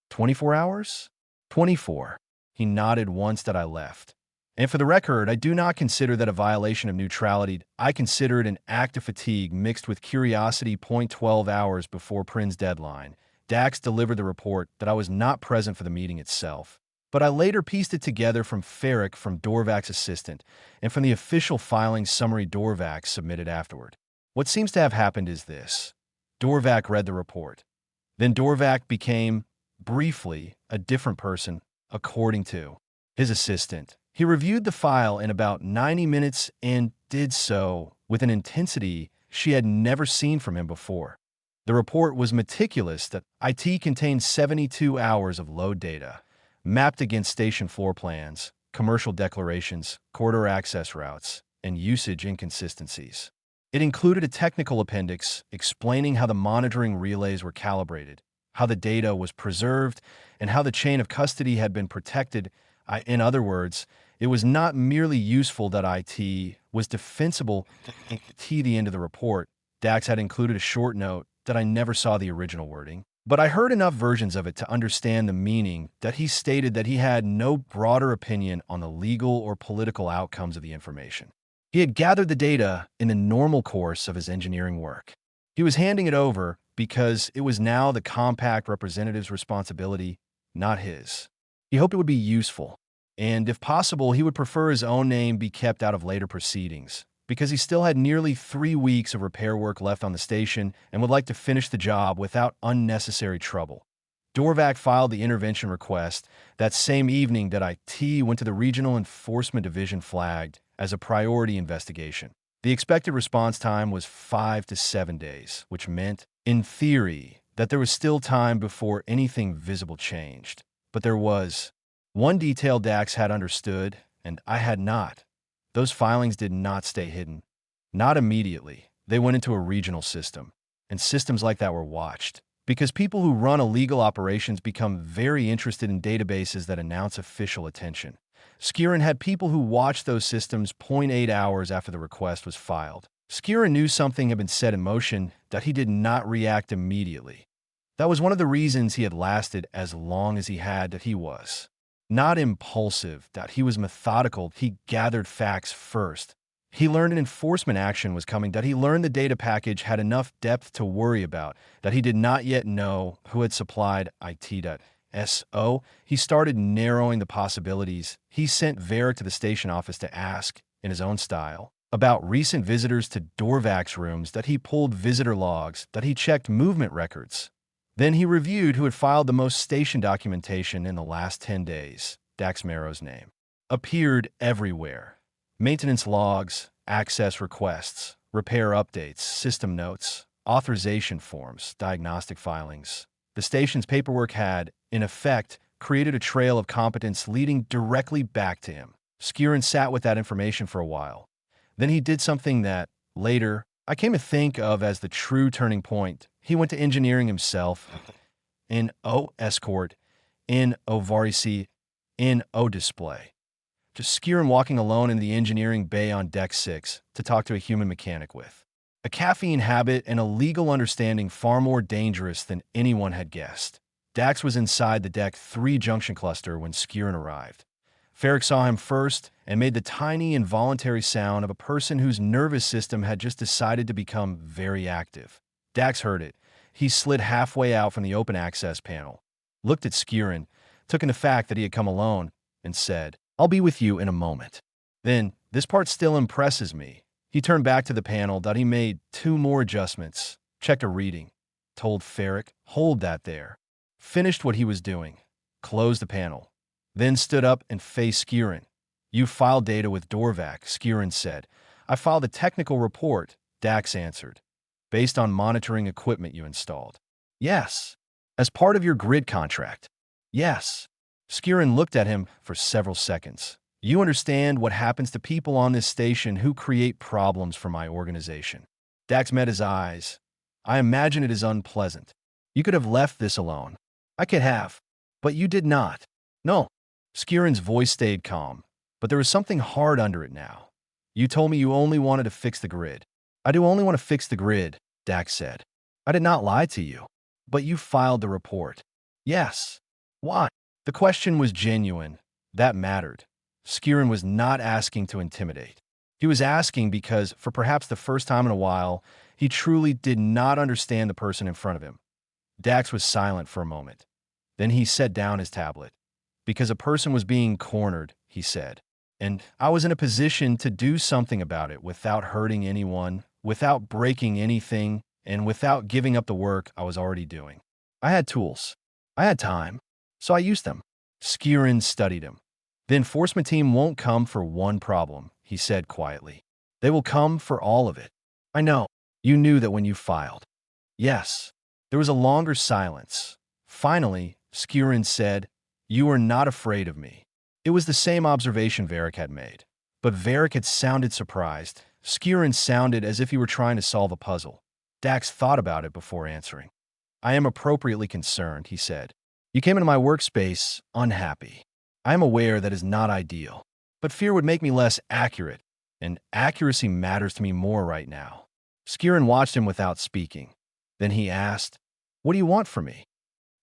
24 hours? 24. He nodded once that I left. "And for the record, I do not consider that a violation of neutrality. I consider it an act of fatigue mixed with curiosity. 12 hours before Prin's deadline, Dax delivered the report that I was not present for the meeting itself. But I later pieced it together from Ferric, from Dorvak's assistant, and from the official filing summary Dorvak submitted afterward. What seems to have happened is this. Dorvak read the report. Then Dorvak became, briefly, a different person, according to his assistant. He reviewed the file in about 90 minutes and did so with an intensity she had never seen from him before. The report was meticulous. That IT contained 72 hours of load data, mapped against station floor plans, commercial declarations, corridor access routes, and usage inconsistencies. It included a technical appendix explaining how the monitoring relays were calibrated, how the data was preserved, and how the chain of custody had been protected. In other words, it was not merely useful that IT was defensible. At the end of the report, Dax had included a short note that I never saw the original wording, but I heard enough versions of it to understand the meaning. That he stated that he had no broader opinion on the legal or political outcomes of the information. He had gathered the data in the normal course of his engineering work. He was handing it over because it was now the compact representative's responsibility, not his. He hoped it would be useful, and if possible, he would prefer his own name be kept out of later proceedings, because he still had nearly 3 weeks of repair work left on the station and would like to finish the job without unnecessary trouble. Dorvak filed the intervention request that same evening. That IT went to the Regional Enforcement Division flagged as a priority investigation. The expected response time was 5 to 7 days, which meant, in theory, that there was still time before anything visible changed. But there was. One detail Dax had understood, and I had not. Those filings did not stay hidden. Not immediately. They went into a regional system, and systems like that were watched. Because people who run illegal operations become very interested in databases that announce official attention. Skiren had people who watched those systems 0.8 hours after the request was filed. Skiren knew something had been set in motion, that he did not react immediately. That was one of the reasons he had lasted as long as he had. That he was not impulsive, that he was methodical. He gathered facts first. He learned an enforcement action was coming, that he learned the data package had enough depth to worry about, that he did not yet know who had supplied IT. So he started narrowing the possibilities. He sent Vera to the station office to ask, in his own style, about recent visitors to Dorvak's rooms, that he pulled visitor logs, that he checked movement records. Then he reviewed who had filed the most station documentation in the last 10 days. Dax Marrow's name appeared everywhere. Maintenance logs, access requests, repair updates, system notes, authorization forms, diagnostic filings. The station's paperwork had, in effect, created a trail of competence leading directly back to him. Skirin sat with that information for a while. Then he did something that, later, I came to think of as the true turning point. He went to engineering himself in O Escort, in O Varisi, in O Display. Just Skirin walking alone in the engineering bay on Deck 6 to talk to a human mechanic with. A caffeine habit and a legal understanding far more dangerous than anyone had guessed. Dax was inside the Deck 3 junction cluster when Skirin arrived. Ferric saw him first and made the tiny involuntary sound of a person whose nervous system had just decided to become very active. Dax heard it. He slid halfway out from the open access panel, looked at Skirin, took in the fact that he had come alone, and said, "I'll be with you in a moment." Then, "This part still impresses me." He turned back to the panel that he made 2 more adjustments, checked a reading, told Ferric, "Hold that there." Finished what he was doing, closed the panel, then stood up and faced Skirin. "You filed data with Dorvac," Skirin said. "I filed a technical report," Dax answered. "Based on monitoring equipment you installed." "Yes." "As part of your grid contract." "Yes." Skirin looked at him for several seconds. "You understand what happens to people on this station who create problems for my organization." Dax met his eyes. "I imagine it is unpleasant. You could have left this alone." "I could have. But you did not." "No." Skirin's voice stayed calm, but there was something hard under it now. "You told me you only wanted to fix the grid." "I do only want to fix the grid," Dax said. "I did not lie to you." "But you filed the report." "Yes." "Why?" The question was genuine. That mattered. Skirin was not asking to intimidate. He was asking because, for perhaps the first time in a while, he truly did not understand the person in front of him. Dax was silent for a moment. Then he set down his tablet. "Because a person was being cornered," he said. "And I was in a position to do something about it without hurting anyone, without breaking anything, and without giving up the work I was already doing. I had tools. I had time. So I used them." Skirin studied him. "The enforcement team won't come for one problem," he said quietly. "They will come for all of it." "I know. You knew that when you filed." "Yes." There was a longer silence. Finally, Skirin said, "You are not afraid of me." It was the same observation Varric had made. But Varric had sounded surprised. Skirin sounded as if he were trying to solve a puzzle. Dax thought about it before answering. "I am appropriately concerned," he said. "You came into my workspace unhappy. I am aware that is not ideal. But fear would make me less accurate, and accuracy matters to me more right now." Skirin watched him without speaking. Then he asked, "What do you want from me?"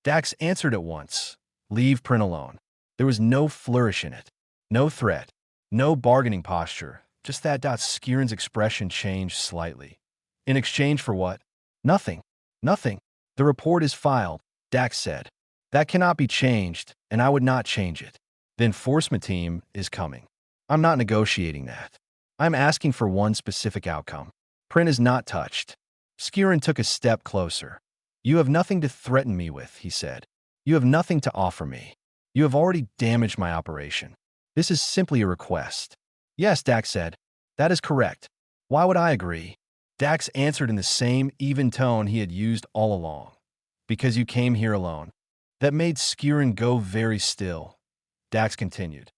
Dax answered at once, "Leave Prin alone." There was no flourish in it, no threat, no bargaining posture, just that. Skirin's expression changed slightly. "In exchange for what?" "Nothing. Nothing. The report is filed," Dax said. "That cannot be changed, and I would not change it. The enforcement team is coming. I'm not negotiating that. I'm asking for one specific outcome. Prin is not touched." Skirin took a step closer. "You have nothing to threaten me with," he said. "You have nothing to offer me. You have already damaged my operation. This is simply a request." "Yes," Dax said. "That is correct. Why would I agree?" Dax answered in the same even tone he had used all along. "Because you came here alone." That made Skirin go very still. Dax continued.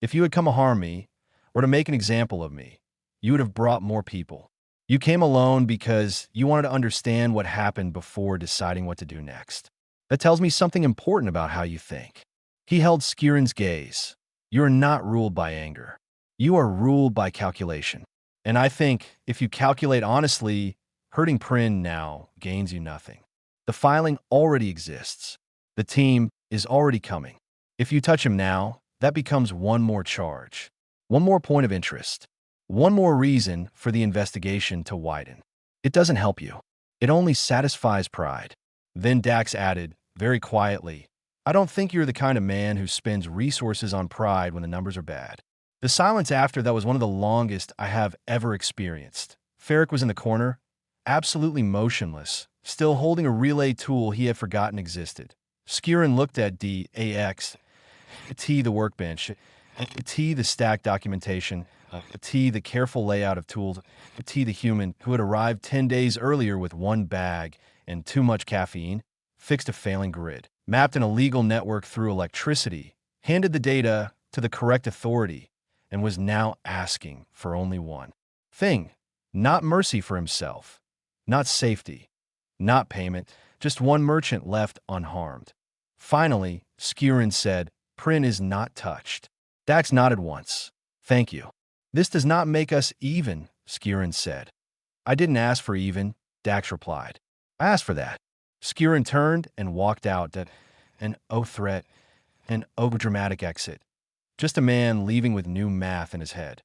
"If you had come to harm me, or to make an example of me, you would have brought more people. You came alone because you wanted to understand what happened before deciding what to do next. That tells me something important about how you think." He held Skirin's gaze. "You are not ruled by anger. You are ruled by calculation. And I think, if you calculate honestly, hurting Prin now gains you nothing. The filing already exists. The team is already coming. If you touch him now, that becomes one more charge, one more point of interest, one more reason for the investigation to widen. It doesn't help you. It only satisfies pride." Then Dax added, very quietly, "I don't think you're the kind of man who spends resources on pride when the numbers are bad." The silence after that was one of the longest I have ever experienced. Ferric was in the corner, absolutely motionless, still holding a relay tool he had forgotten existed. Skirin looked at DAX, T the workbench, T the stack documentation, T, the careful layout of tools. T, the human who had arrived 10 days earlier with one bag and too much caffeine, fixed a failing grid, mapped an illegal network through electricity, handed the data to the correct authority, and was now asking for only one thing. Not mercy for himself, not safety, not payment, just one merchant left unharmed. Finally, Skirin said, "Prin is not touched." Dax nodded once. "Thank you." "This does not make us even," Skirin said. "I didn't ask for even," Dax replied. "I asked for that." Skirin turned and walked out, an O threat, an O dramatic exit. Just a man leaving with new math in his head.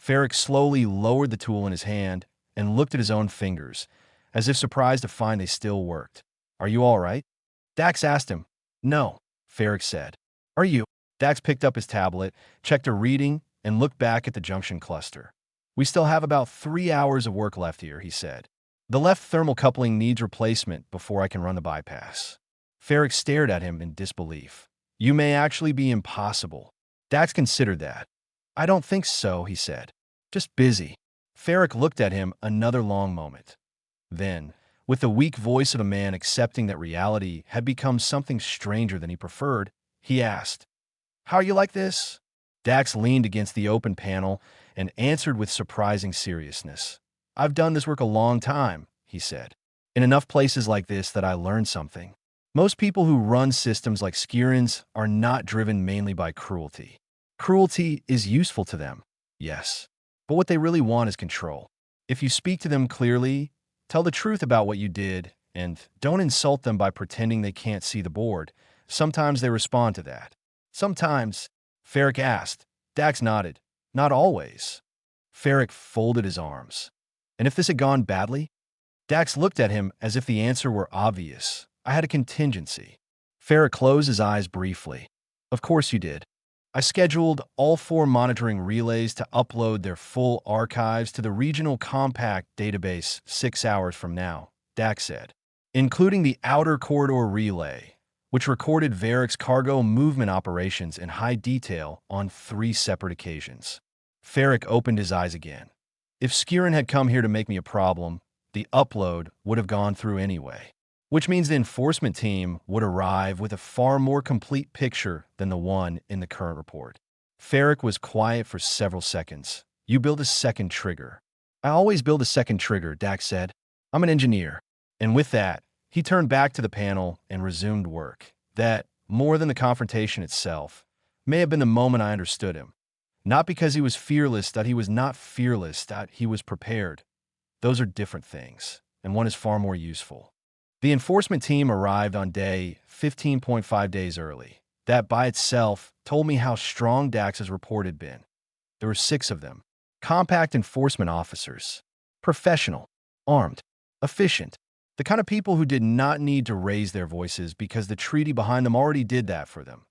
Ferric slowly lowered the tool in his hand and looked at his own fingers, as if surprised to find they still worked. "Are you all right?" Dax asked him. "No," Ferric said. "Are you?" Dax picked up his tablet, checked a reading, and looked back at the junction cluster. "We still have about 3 hours of work left here," he said. "The left thermal coupling needs replacement before I can run the bypass." Ferric stared at him in disbelief. "You may actually be impossible." Dax considered that. "I don't think so," he said. "Just busy." Ferric looked at him another long moment. Then, with the weak voice of a man accepting that reality had become something stranger than he preferred, he asked, "How are you like this?" Dax leaned against the open panel and answered with surprising seriousness. "I've done this work a long time," he said. "In enough places like this that I learned something. Most people who run systems like Skirin's are not driven mainly by cruelty. Cruelty is useful to them, yes, but what they really want is control. If you speak to them clearly, tell the truth about what you did, and don't insult them by pretending they can't see the board, sometimes they respond to that." "Sometimes?" Ferric asked. Dax nodded. "Not always." Ferric folded his arms. "And if this had gone badly?" Dax looked at him as if the answer were obvious. "I had a contingency." Ferric closed his eyes briefly. "Of course you did. I scheduled all 4 monitoring relays to upload their full archives to the regional compact database 6 hours from now," Dax said, "including the outer corridor relay, which recorded Varric's cargo movement operations in high detail on 3 separate occasions." Ferric opened his eyes again. If Skirin had come here to make me a problem, the upload would have gone through anyway. Which means the enforcement team would arrive with a far more complete picture than the one in the current report. Ferric was quiet for several seconds. "You build a second trigger." "I always build a second trigger," Dax said. "I'm an engineer." And with that, he turned back to the panel and resumed work. That, more than the confrontation itself, may have been the moment I understood him. Not because he was fearless, that he was not fearless, that he was prepared. Those are different things, and one is far more useful. The enforcement team arrived on day 15.5 days early. That by itself told me how strong Dax's report had been. There were 6 of them. Compact enforcement officers. Professional. Armed. Efficient. The kind of people who did not need to raise their voices because the treaty behind them already did that for them.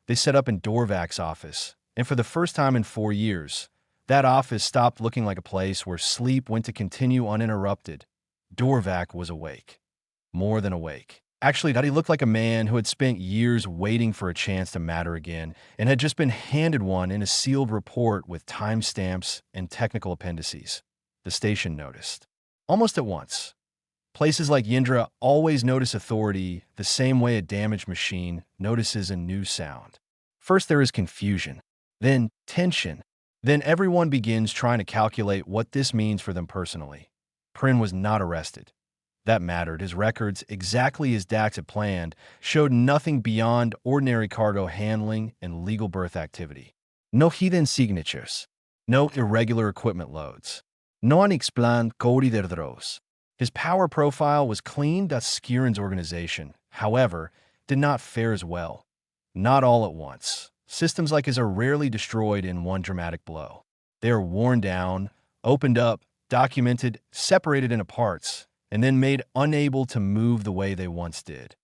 They set up in Dorvak's office, and for the first time in 4 years, that office stopped looking like a place where sleep went to continue uninterrupted. Dorvak was awake. More than awake. Actually, he looked like a man who had spent years waiting for a chance to matter again and had just been handed one in a sealed report with timestamps and technical appendices. The station noticed. Almost at once. Places like Yindra always notice authority the same way a damaged machine notices a new sound. First there is confusion, then tension, then everyone begins trying to calculate what this means for them personally. Prin was not arrested. That mattered. His records, exactly as Dax had planned, showed nothing beyond ordinary cargo handling and legal berth activity. No hidden signatures. No irregular equipment loads. No unexplained corridors. His power profile was clean. Skirin's organization, however, did not fare as well. Not all at once. Systems like his are rarely destroyed in one dramatic blow. They are worn down, opened up, documented, separated into parts, and then made unable to move the way they once did.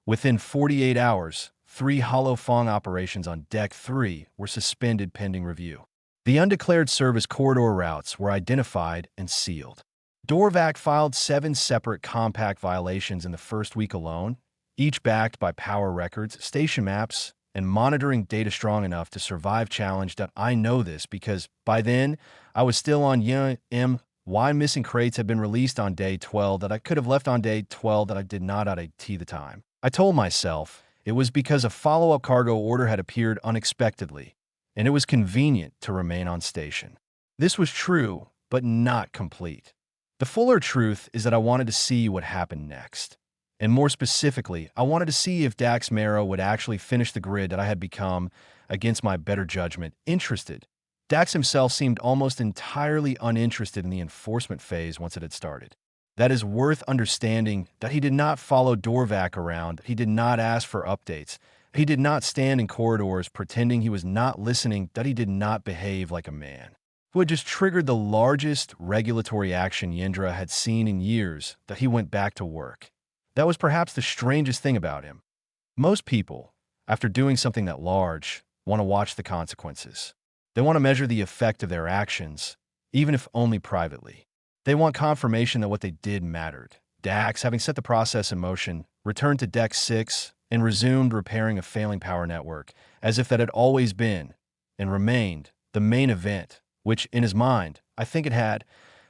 Within 48 hours, 3 Hollow Fong operations on Deck 3 were suspended pending review. The undeclared service corridor routes were identified and sealed. Dorvak filed 7 separate compact violations in the first week alone, each backed by power records, station maps, and monitoring data strong enough to survive challenge. I know this because by then I was still on why missing crates had been released on day 12 that I could have left on day 12 that I did not at the time. I told myself it was because a follow-up cargo order had appeared unexpectedly, and it was convenient to remain on station. This was true, but not complete. The fuller truth is that I wanted to see what happened next. And more specifically, I wanted to see if Dax Mero would actually finish the grid that I had become, against my better judgment, interested. Dax himself seemed almost entirely uninterested in the enforcement phase once it had started. That is worth understanding that he did not follow Dorvac around, he did not ask for updates, he did not stand in corridors pretending he was not listening, that he did not behave like a man who had just triggered the largest regulatory action Yendra had seen in years, that he went back to work. That was perhaps the strangest thing about him. Most people, after doing something that large, want to watch the consequences. They want to measure the effect of their actions, even if only privately. They want confirmation that what they did mattered. Dax, having set the process in motion, returned to Deck 6 and resumed repairing a failing power network, as if that had always been, and remained, the main event, which, in his mind, I think it had.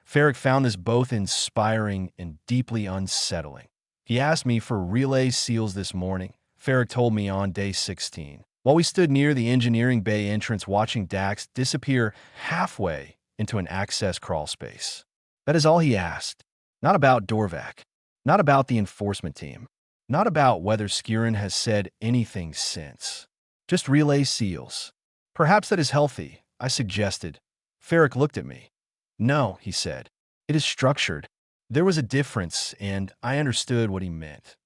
Ferric found this both inspiring and deeply unsettling. He asked me for relay seals this morning, Ferric told me on day 16, while we stood near the engineering bay entrance watching Dax disappear halfway into an access crawl space. That is all he asked. Not about Dorvac. Not about the enforcement team. Not about whether Skirin has said anything since. Just relay seals. Perhaps that is healthy, I suggested. Ferric looked at me. No, he said. It is structured. There was a difference, and I understood what he meant.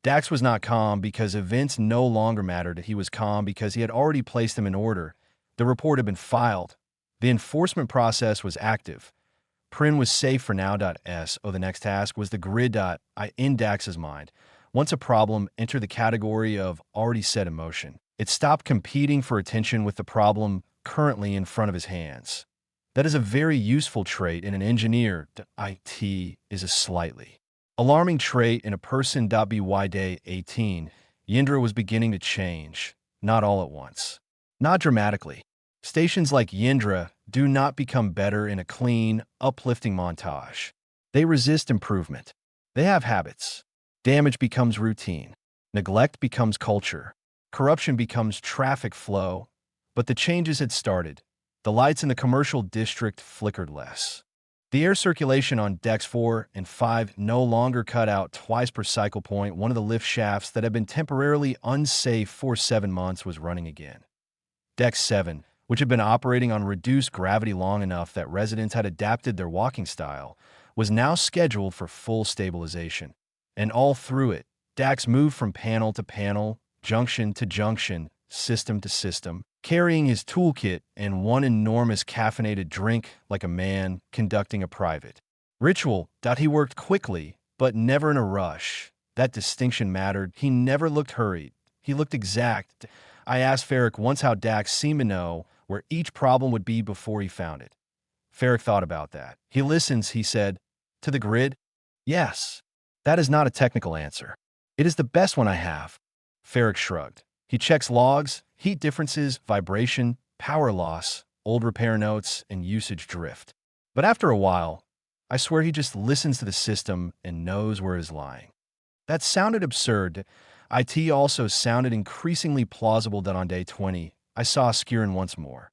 Dax was not calm because events no longer mattered. He was calm because he had already placed them in order. The report had been filed. The enforcement process was active. Prin was safe for now. The next task was the grid. In Dax's mind, once a problem entered the category of already set in motion, it stopped competing for attention with the problem currently in front of his hands. That is a very useful trait in an engineer. IT is a slightly alarming trait in a person. By day 18, Yendra was beginning to change, not all at once, not dramatically. Stations like Yendra do not become better in a clean, uplifting montage. They resist improvement. They have habits. Damage becomes routine. Neglect becomes culture. Corruption becomes traffic flow. But the changes had started. The lights in the commercial district flickered less. The air circulation on decks 4 and 5 no longer cut out twice per cycle point. One of the lift shafts that had been temporarily unsafe for 7 months was running again. Deck 7, which had been operating on reduced gravity long enough that residents had adapted their walking style, was now scheduled for full stabilization. And all through it, Dax moved from panel to panel, junction to junction, system to system, carrying his toolkit and one enormous caffeinated drink like a man conducting a private ritual. He worked quickly, but never in a rush. That distinction mattered. He never looked hurried. He looked exact. I asked Ferric once how Dax seemed to know where each problem would be before he found it. Ferric thought about that. He listens, he said. To the grid? Yes. That is not a technical answer. It is the best one I have. Ferric shrugged. He checks logs, heat differences, vibration, power loss, old repair notes, and usage drift. But after a while, I swear he just listens to the system and knows where he's lying. That sounded absurd. IT also sounded increasingly plausible. That on day 20, I saw Skirin once more.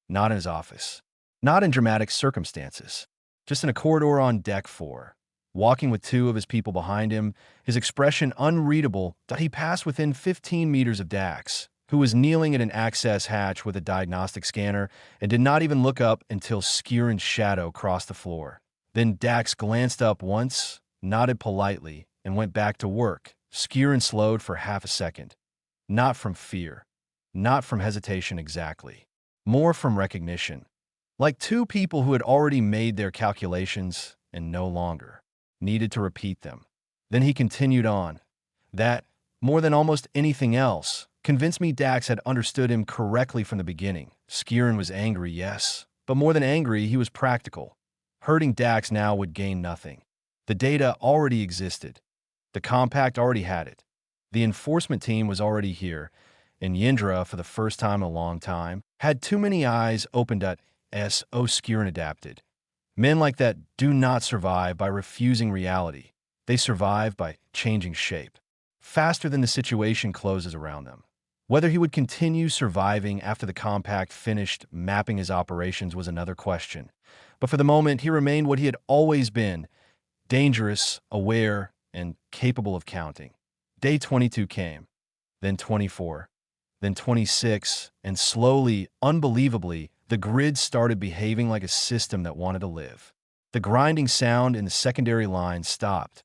Not in his office. Not in dramatic circumstances. Just in a corridor on deck 4. Walking with 2 of his people behind him, his expression unreadable. He passed within 15 meters of Dax, who was kneeling at an access hatch with a diagnostic scanner, and did not even look up until Skirin's shadow crossed the floor. Then Dax glanced up once, nodded politely, and went back to work. Skirin slowed for half a second. Not from fear. Not from hesitation exactly. More from recognition. Like 2 people who had already made their calculations and no longer needed to repeat them. Then he continued on. That, more than almost anything else, convinced me Dax had understood him correctly from the beginning. Skirin was angry, yes, but more than angry, he was practical. Hurting Dax now would gain nothing. The data already existed. The compact already had it. The enforcement team was already here, And Yindra, for the first time in a long time, had too many eyes opened at S. obscure and adapted. Men like that do not survive by refusing reality. They survive by changing shape, faster than the situation closes around them. Whether he would continue surviving after the compact finished mapping his operations was another question. But for the moment, he remained what he had always been: dangerous, aware, and capable of counting. Day 22 came, then 24, then 26, and slowly, unbelievably, the grid started behaving like a system that wanted to live. The grinding sound in the secondary lines stopped.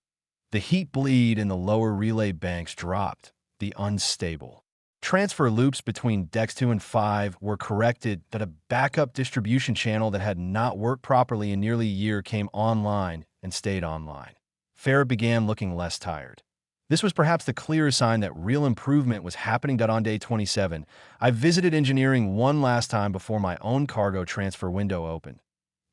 The heat bleed in the lower relay banks dropped. The unstable transfer loops between decks 2 and 5 were corrected. That a backup distribution channel that had not worked properly in nearly a year came online and stayed online. Farrah began looking less tired. This was perhaps the clearest sign that real improvement was happening. On day 27, I visited engineering one last time before my own cargo transfer window opened.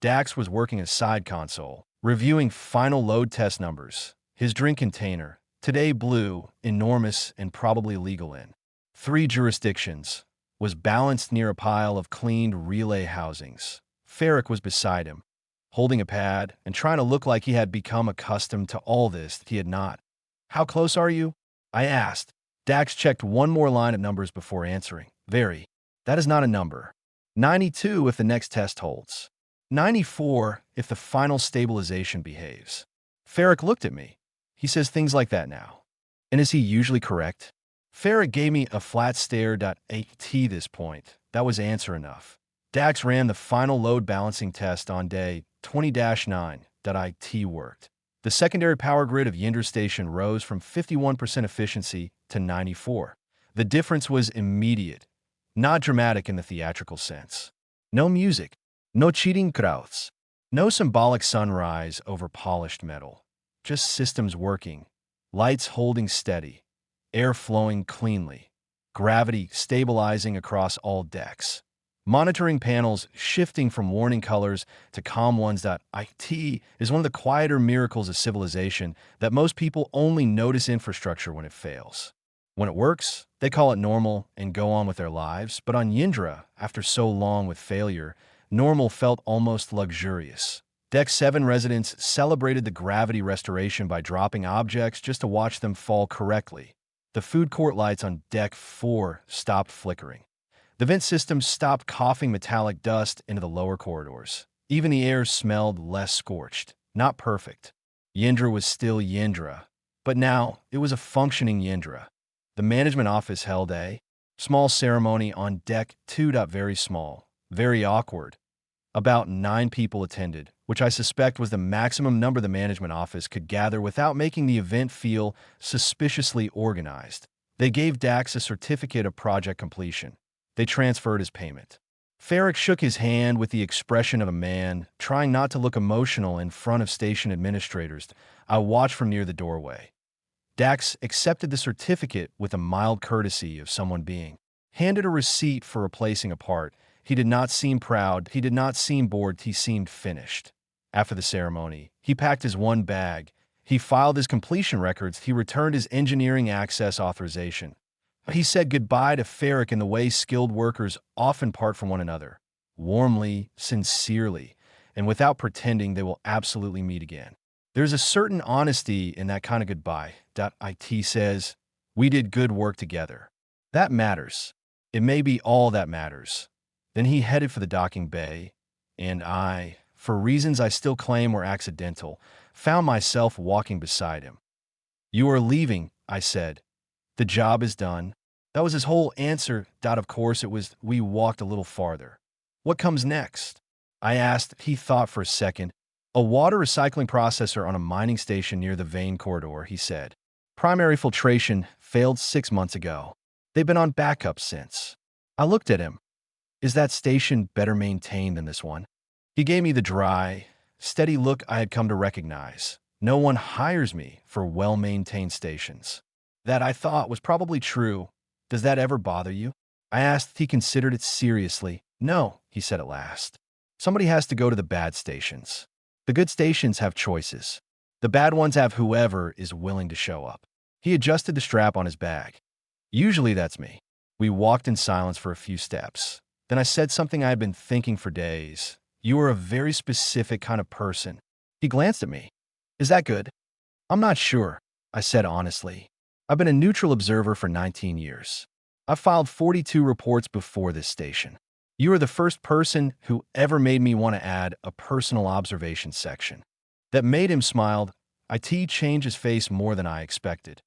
Dax was working a side console, reviewing final load test numbers. His drink container, today blue, enormous, and probably legal in 3 jurisdictions, was balanced near a pile of cleaned relay housings. Farrick was beside him, holding a pad and trying to look like he had become accustomed to all this. He had not. "How close are you?" I asked. Dax checked one more line of numbers before answering. "Very. That is not a number. 92 if the next test holds. 94 if the final stabilization behaves." Farrick looked at me. He says things like that now. And is he usually correct? Farrick gave me a flat stare. At this point, that was answer enough. Dax ran the final load balancing test on day 20-9. It worked. The secondary power grid of Yinder Station rose from 51% efficiency to 94. The difference was immediate, not dramatic in the theatrical sense. No music, no cheating crowds, no symbolic sunrise over polished metal. Just systems working, lights holding steady, air flowing cleanly, gravity stabilizing across all decks, monitoring panels shifting from warning colors to calm ones. It is one of the quieter miracles of civilization that most people only notice infrastructure when it fails. When it works, they call it normal and go on with their lives. But on Yindra, after so long with failure, normal felt almost luxurious. Deck 7 residents celebrated the gravity restoration by dropping objects just to watch them fall correctly. The food court lights on Deck 4 stopped flickering. The vent system stopped coughing metallic dust into the lower corridors. Even the air smelled less scorched. Not perfect. Yindra was still Yindra. But now, it was a functioning Yindra. The management office held a small ceremony on Deck 2. Very small. Very awkward. About 9 people attended, which I suspect was the maximum number the management office could gather without making the event feel suspiciously organized. They gave Dax a certificate of project completion. They transferred his payment. Farrick shook his hand with the expression of a man trying not to look emotional in front of station administrators. I watched from near the doorway. Dax accepted the certificate with a mild courtesy of someone being handed a receipt for replacing a part. He did not seem proud. He did not seem bored. He seemed finished. After the ceremony, he packed his one bag. He filed his completion records. He returned his engineering access authorization. He said goodbye to Farrick in the way skilled workers often part from one another, warmly, sincerely, and without pretending they will absolutely meet again. There's a certain honesty in that kind of goodbye. It says, "We did good work together." That matters. It may be all that matters. Then he headed for the docking bay, and I, for reasons I still claim were accidental, found myself walking beside him. "You are leaving," I said. "The job is done." That was his whole answer. Of course it was. We walked a little farther. "What comes next?" I asked. He thought for a second. "A water recycling processor on a mining station near the vein corridor," he said. "Primary filtration failed 6 months ago. They've been on backup since." I looked at him. "Is that station better maintained than this one?" He gave me the dry, steady look I had come to recognize. No one hires me for well-maintained stations. That, I thought, was probably true. "Does that ever bother you?" I asked. He considered it seriously. "No," he said at last. "Somebody has to go to the bad stations. The good stations have choices. The bad ones have whoever is willing to show up." He adjusted the strap on his bag. "Usually that's me." We walked in silence for a few steps. Then I said something I had been thinking for days. You are a very specific kind of person. He glanced at me. Is that good? I'm not sure, I said honestly. I've been a neutral observer for 19 years. I've filed 42 reports before this station. You are the first person who ever made me want to add a personal observation section. That made him smile. IT changed his face more than I expected.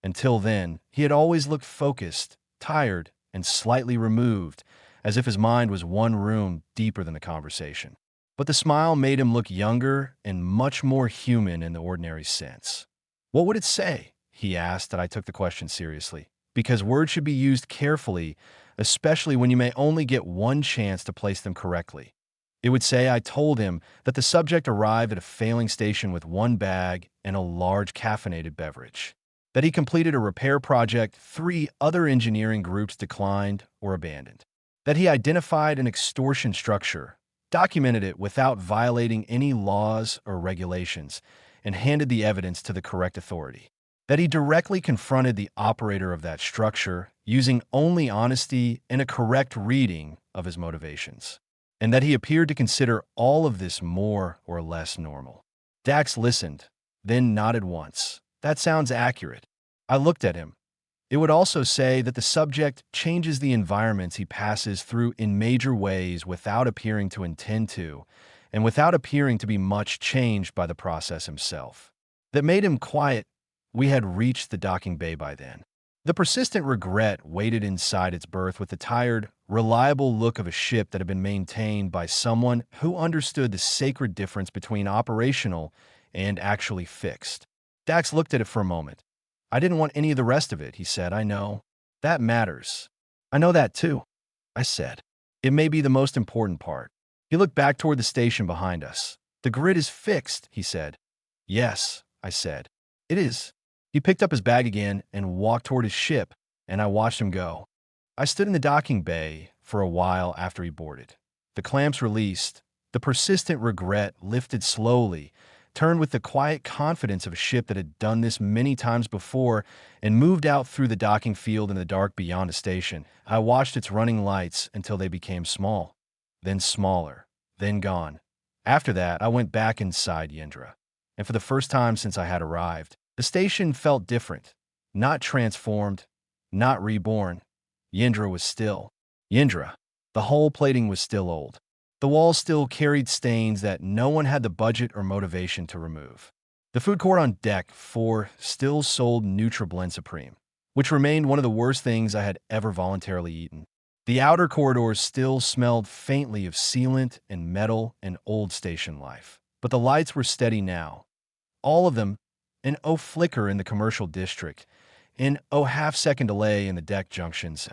Until then, he had always looked focused, tired, and slightly removed, as if his mind was one room deeper than the conversation. But the smile made him look younger and much more human in the ordinary sense. What would it say? He asked, and I took the question seriously. Because words should be used carefully, especially when you may only get one chance to place them correctly. It would say I told him that the subject arrived at a failing station with one bag and a large caffeinated beverage. That he completed a repair project 3 other engineering groups declined or abandoned. That he identified an extortion structure, documented it without violating any laws or regulations, and handed the evidence to the correct authority. That he directly confronted the operator of that structure using only honesty and a correct reading of his motivations. And that he appeared to consider all of this more or less normal. Dax listened, then nodded once. That sounds accurate. I looked at him. It would also say that the subject changes the environments he passes through in major ways without appearing to intend to, and without appearing to be much changed by the process himself. That made him quiet. We had reached the docking bay by then. The persistent regret waited inside its berth with the tired, reliable look of a ship that had been maintained by someone who understood the sacred difference between operational and actually fixed. Dax looked at it for a moment. I didn't want any of the rest of it, he said. I know. That matters. I know that too, I said. It may be the most important part. He looked back toward the station behind us. The grid is fixed, he said. Yes, I said. It is. He picked up his bag again and walked toward his ship, and I watched him go. I stood in the docking bay for a while after he boarded. The clamps released. The persistent regret lifted slowly, turned with the quiet confidence of a ship that had done this many times before, and moved out through the docking field in the dark beyond the station. I watched its running lights until they became small, then smaller, then gone. After that, I went back inside Yendra, and for the first time since I had arrived, the station felt different, not transformed, not reborn. Yendra was still Yendra. The hull plating was still old. The walls still carried stains that no one had the budget or motivation to remove. The food court on Deck 4 still sold NutriBlend Supreme, which remained one of the worst things I had ever voluntarily eaten. The outer corridors still smelled faintly of sealant and metal and old station life. But the lights were steady now. All of them, an flicker in the commercial district, an half-second delay in the deck junctions,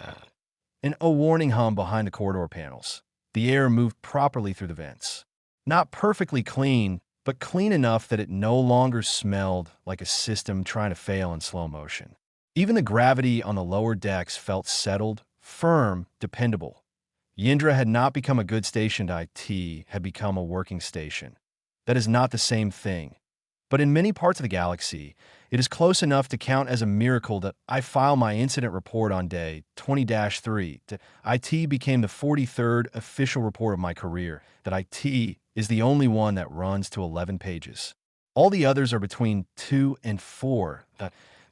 an warning hum behind the corridor panels. The air moved properly through the vents. Not perfectly clean, but clean enough that it no longer smelled like a system trying to fail in slow motion. Even the gravity on the lower decks felt settled, firm, dependable. Yendra had not become a good station to IT, had become a working station. That is not the same thing. But in many parts of the galaxy, it is close enough to count as a miracle that I file my incident report on day 20-3. IT became the 43rd official report of my career. That IT is the only one that runs to 11 pages. All the others are between 2 and 4.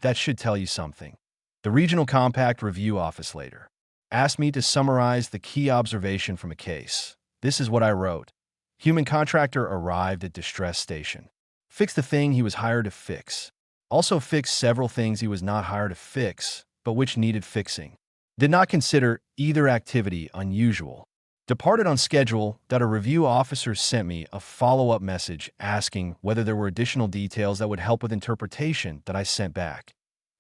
That should tell you something. The Regional Compact Review Office later asked me to summarize the key observation from a case. This is what I wrote. Human contractor arrived at distress station. Fixed the thing he was hired to fix. Also fixed several things he was not hired to fix, but which needed fixing. Did not consider either activity unusual. Departed on schedule. That a review officer sent me a follow-up message asking whether there were additional details that would help with interpretation that I sent back.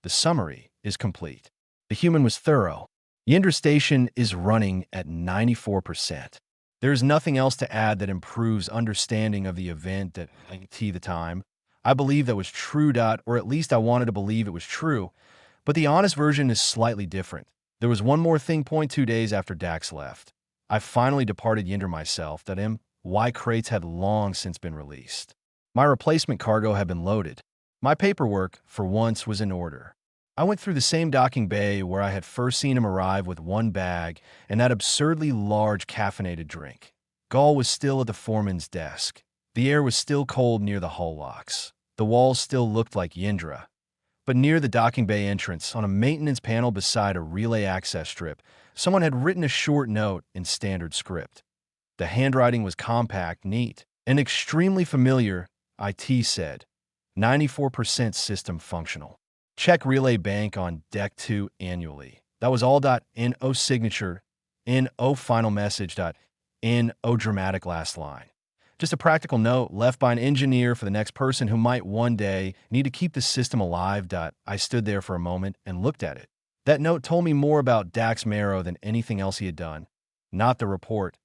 The summary is complete. The human was thorough. Yendra Station is running at 94%. There is nothing else to add that improves understanding of the event at the time. I believe that was true, or at least I wanted to believe it was true, but the honest version is slightly different. There was one more thing. 2 days after Dax left, I finally departed Yendra myself. That HFY crates had long since been released. My replacement cargo had been loaded. My paperwork, for once, was in order. I went through the same docking bay where I had first seen him arrive with one bag and that absurdly large caffeinated drink. Gaul was still at the foreman's desk. The air was still cold near the hull locks. The walls still looked like Yindra. But near the docking bay entrance, on a maintenance panel beside a relay access strip, someone had written a short note in standard script. The handwriting was compact, neat, and extremely familiar. IT said, 94% system functional. Check relay bank on deck 2 annually. That was all. .no signature, .no final message, .no dramatic last line. Just a practical note left by an engineer for the next person who might one day need to keep the system alive. I stood there for a moment and looked at it. That note told me more about Dax Marrow than anything else he had done. Not the report,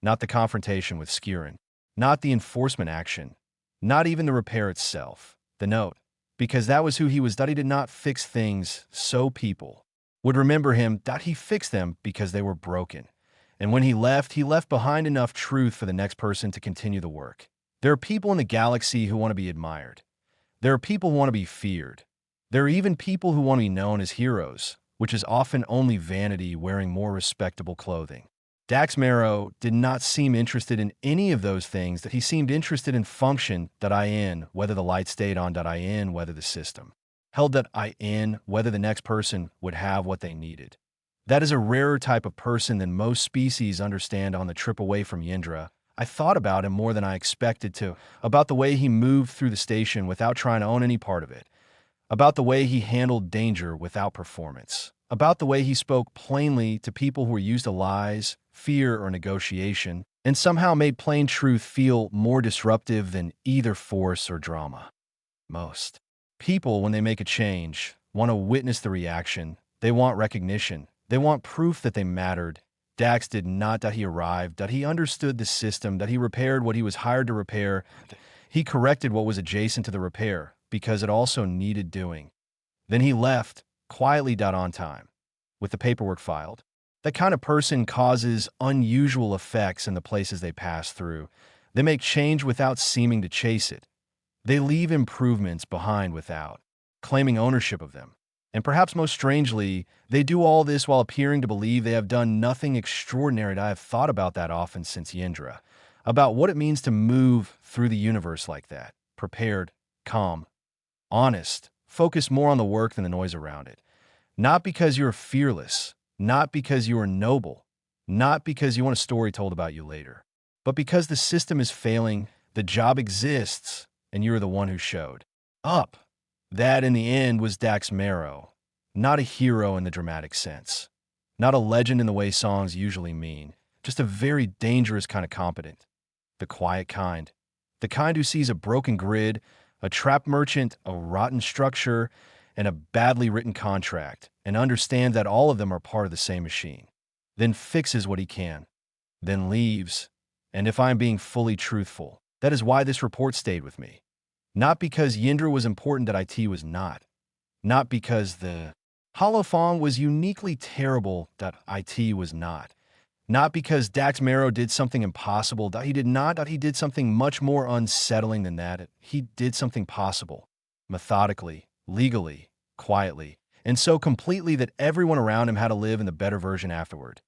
not the confrontation with Skirin, not the enforcement action, not even the repair itself. The note, because that was who he was. He did not fix things so people would remember him. He fixed them because they were broken. And when he left behind enough truth for the next person to continue the work. There are people in the galaxy who want to be admired. There are people who want to be feared. There are even people who want to be known as heroes, which is often only vanity wearing more respectable clothing. Dax Marrow did not seem interested in any of those things. That he seemed interested in function. In whether the light stayed on. In whether the system held. In whether the next person would have what they needed. That is a rarer type of person than most species understand. On the trip away from Yindra, I thought about him more than I expected to, about the way he moved through the station without trying to own any part of it, about the way he handled danger without performance, about the way he spoke plainly to people who were used to lies, fear, or negotiation, and somehow made plain truth feel more disruptive than either force or drama. Most people, when they make a change, want to witness the reaction. They want recognition. They want proof that they mattered. Dax did not. He arrived. He understood the system. He repaired what he was hired to repair. He corrected what was adjacent to the repair because it also needed doing. Then he left, quietly. On time, with the paperwork filed. That kind of person causes unusual effects in the places they pass through. They make change without seeming to chase it. They leave improvements behind without claiming ownership of them. And perhaps most strangely, they do all this while appearing to believe they have done nothing extraordinary. I have thought about that often since Yindra, about what it means to move through the universe like that, prepared, calm, honest, focused more on the work than the noise around it. Not because you're fearless, not because you are noble, not because you want a story told about you later, but because the system is failing, the job exists, and you're the one who showed up. That, in the end, was Dax Marrow. Not a hero in the dramatic sense. Not a legend in the way songs usually mean. Just a very dangerous kind of competent. The quiet kind. The kind who sees a broken grid, a trap merchant, a rotten structure, and a badly written contract, and understands that all of them are part of the same machine. Then fixes what he can. Then leaves. And if I'm being fully truthful, that is why this report stayed with me. Not because Yindra was important. IT was not. Not because the holophone was uniquely terrible. IT was not. Not because Dax Marrow did something impossible. He did not. He did something much more unsettling than that. He did something possible. Methodically, legally, quietly, and so completely that everyone around him had to live in the better version afterward.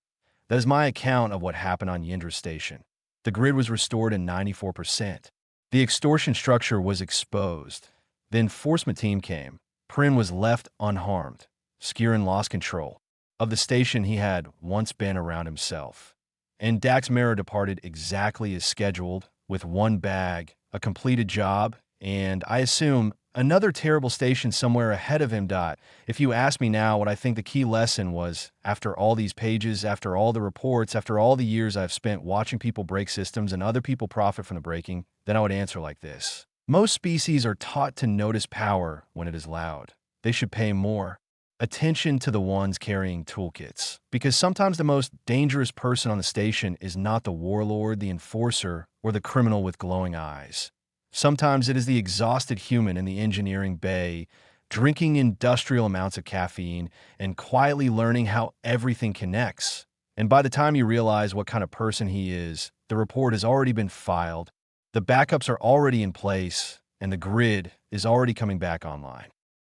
That is my account of what happened on Yindra Station. The grid was restored in 94%. The extortion structure was exposed. The enforcement team came. Prin was left unharmed. Skirin lost control of the station he had once been around himself. And Dax Marrow departed exactly as scheduled, with one bag, a completed job, and, I assume, another terrible station somewhere ahead of him. If you ask me now what I think the key lesson was, after all these pages, after all the reports, after all the years I've spent watching people break systems and other people profit from the breaking, then I would answer like this. Most species are taught to notice power when it is loud. They should pay more attention to the ones carrying toolkits, because sometimes the most dangerous person on the station is not the warlord, the enforcer, or the criminal with glowing eyes. Sometimes it is the exhausted human in the engineering bay, drinking industrial amounts of caffeine and quietly learning how everything connects. And by the time you realize what kind of person he is, the report has already been filed, the backups are already in place, and the grid is already coming back online.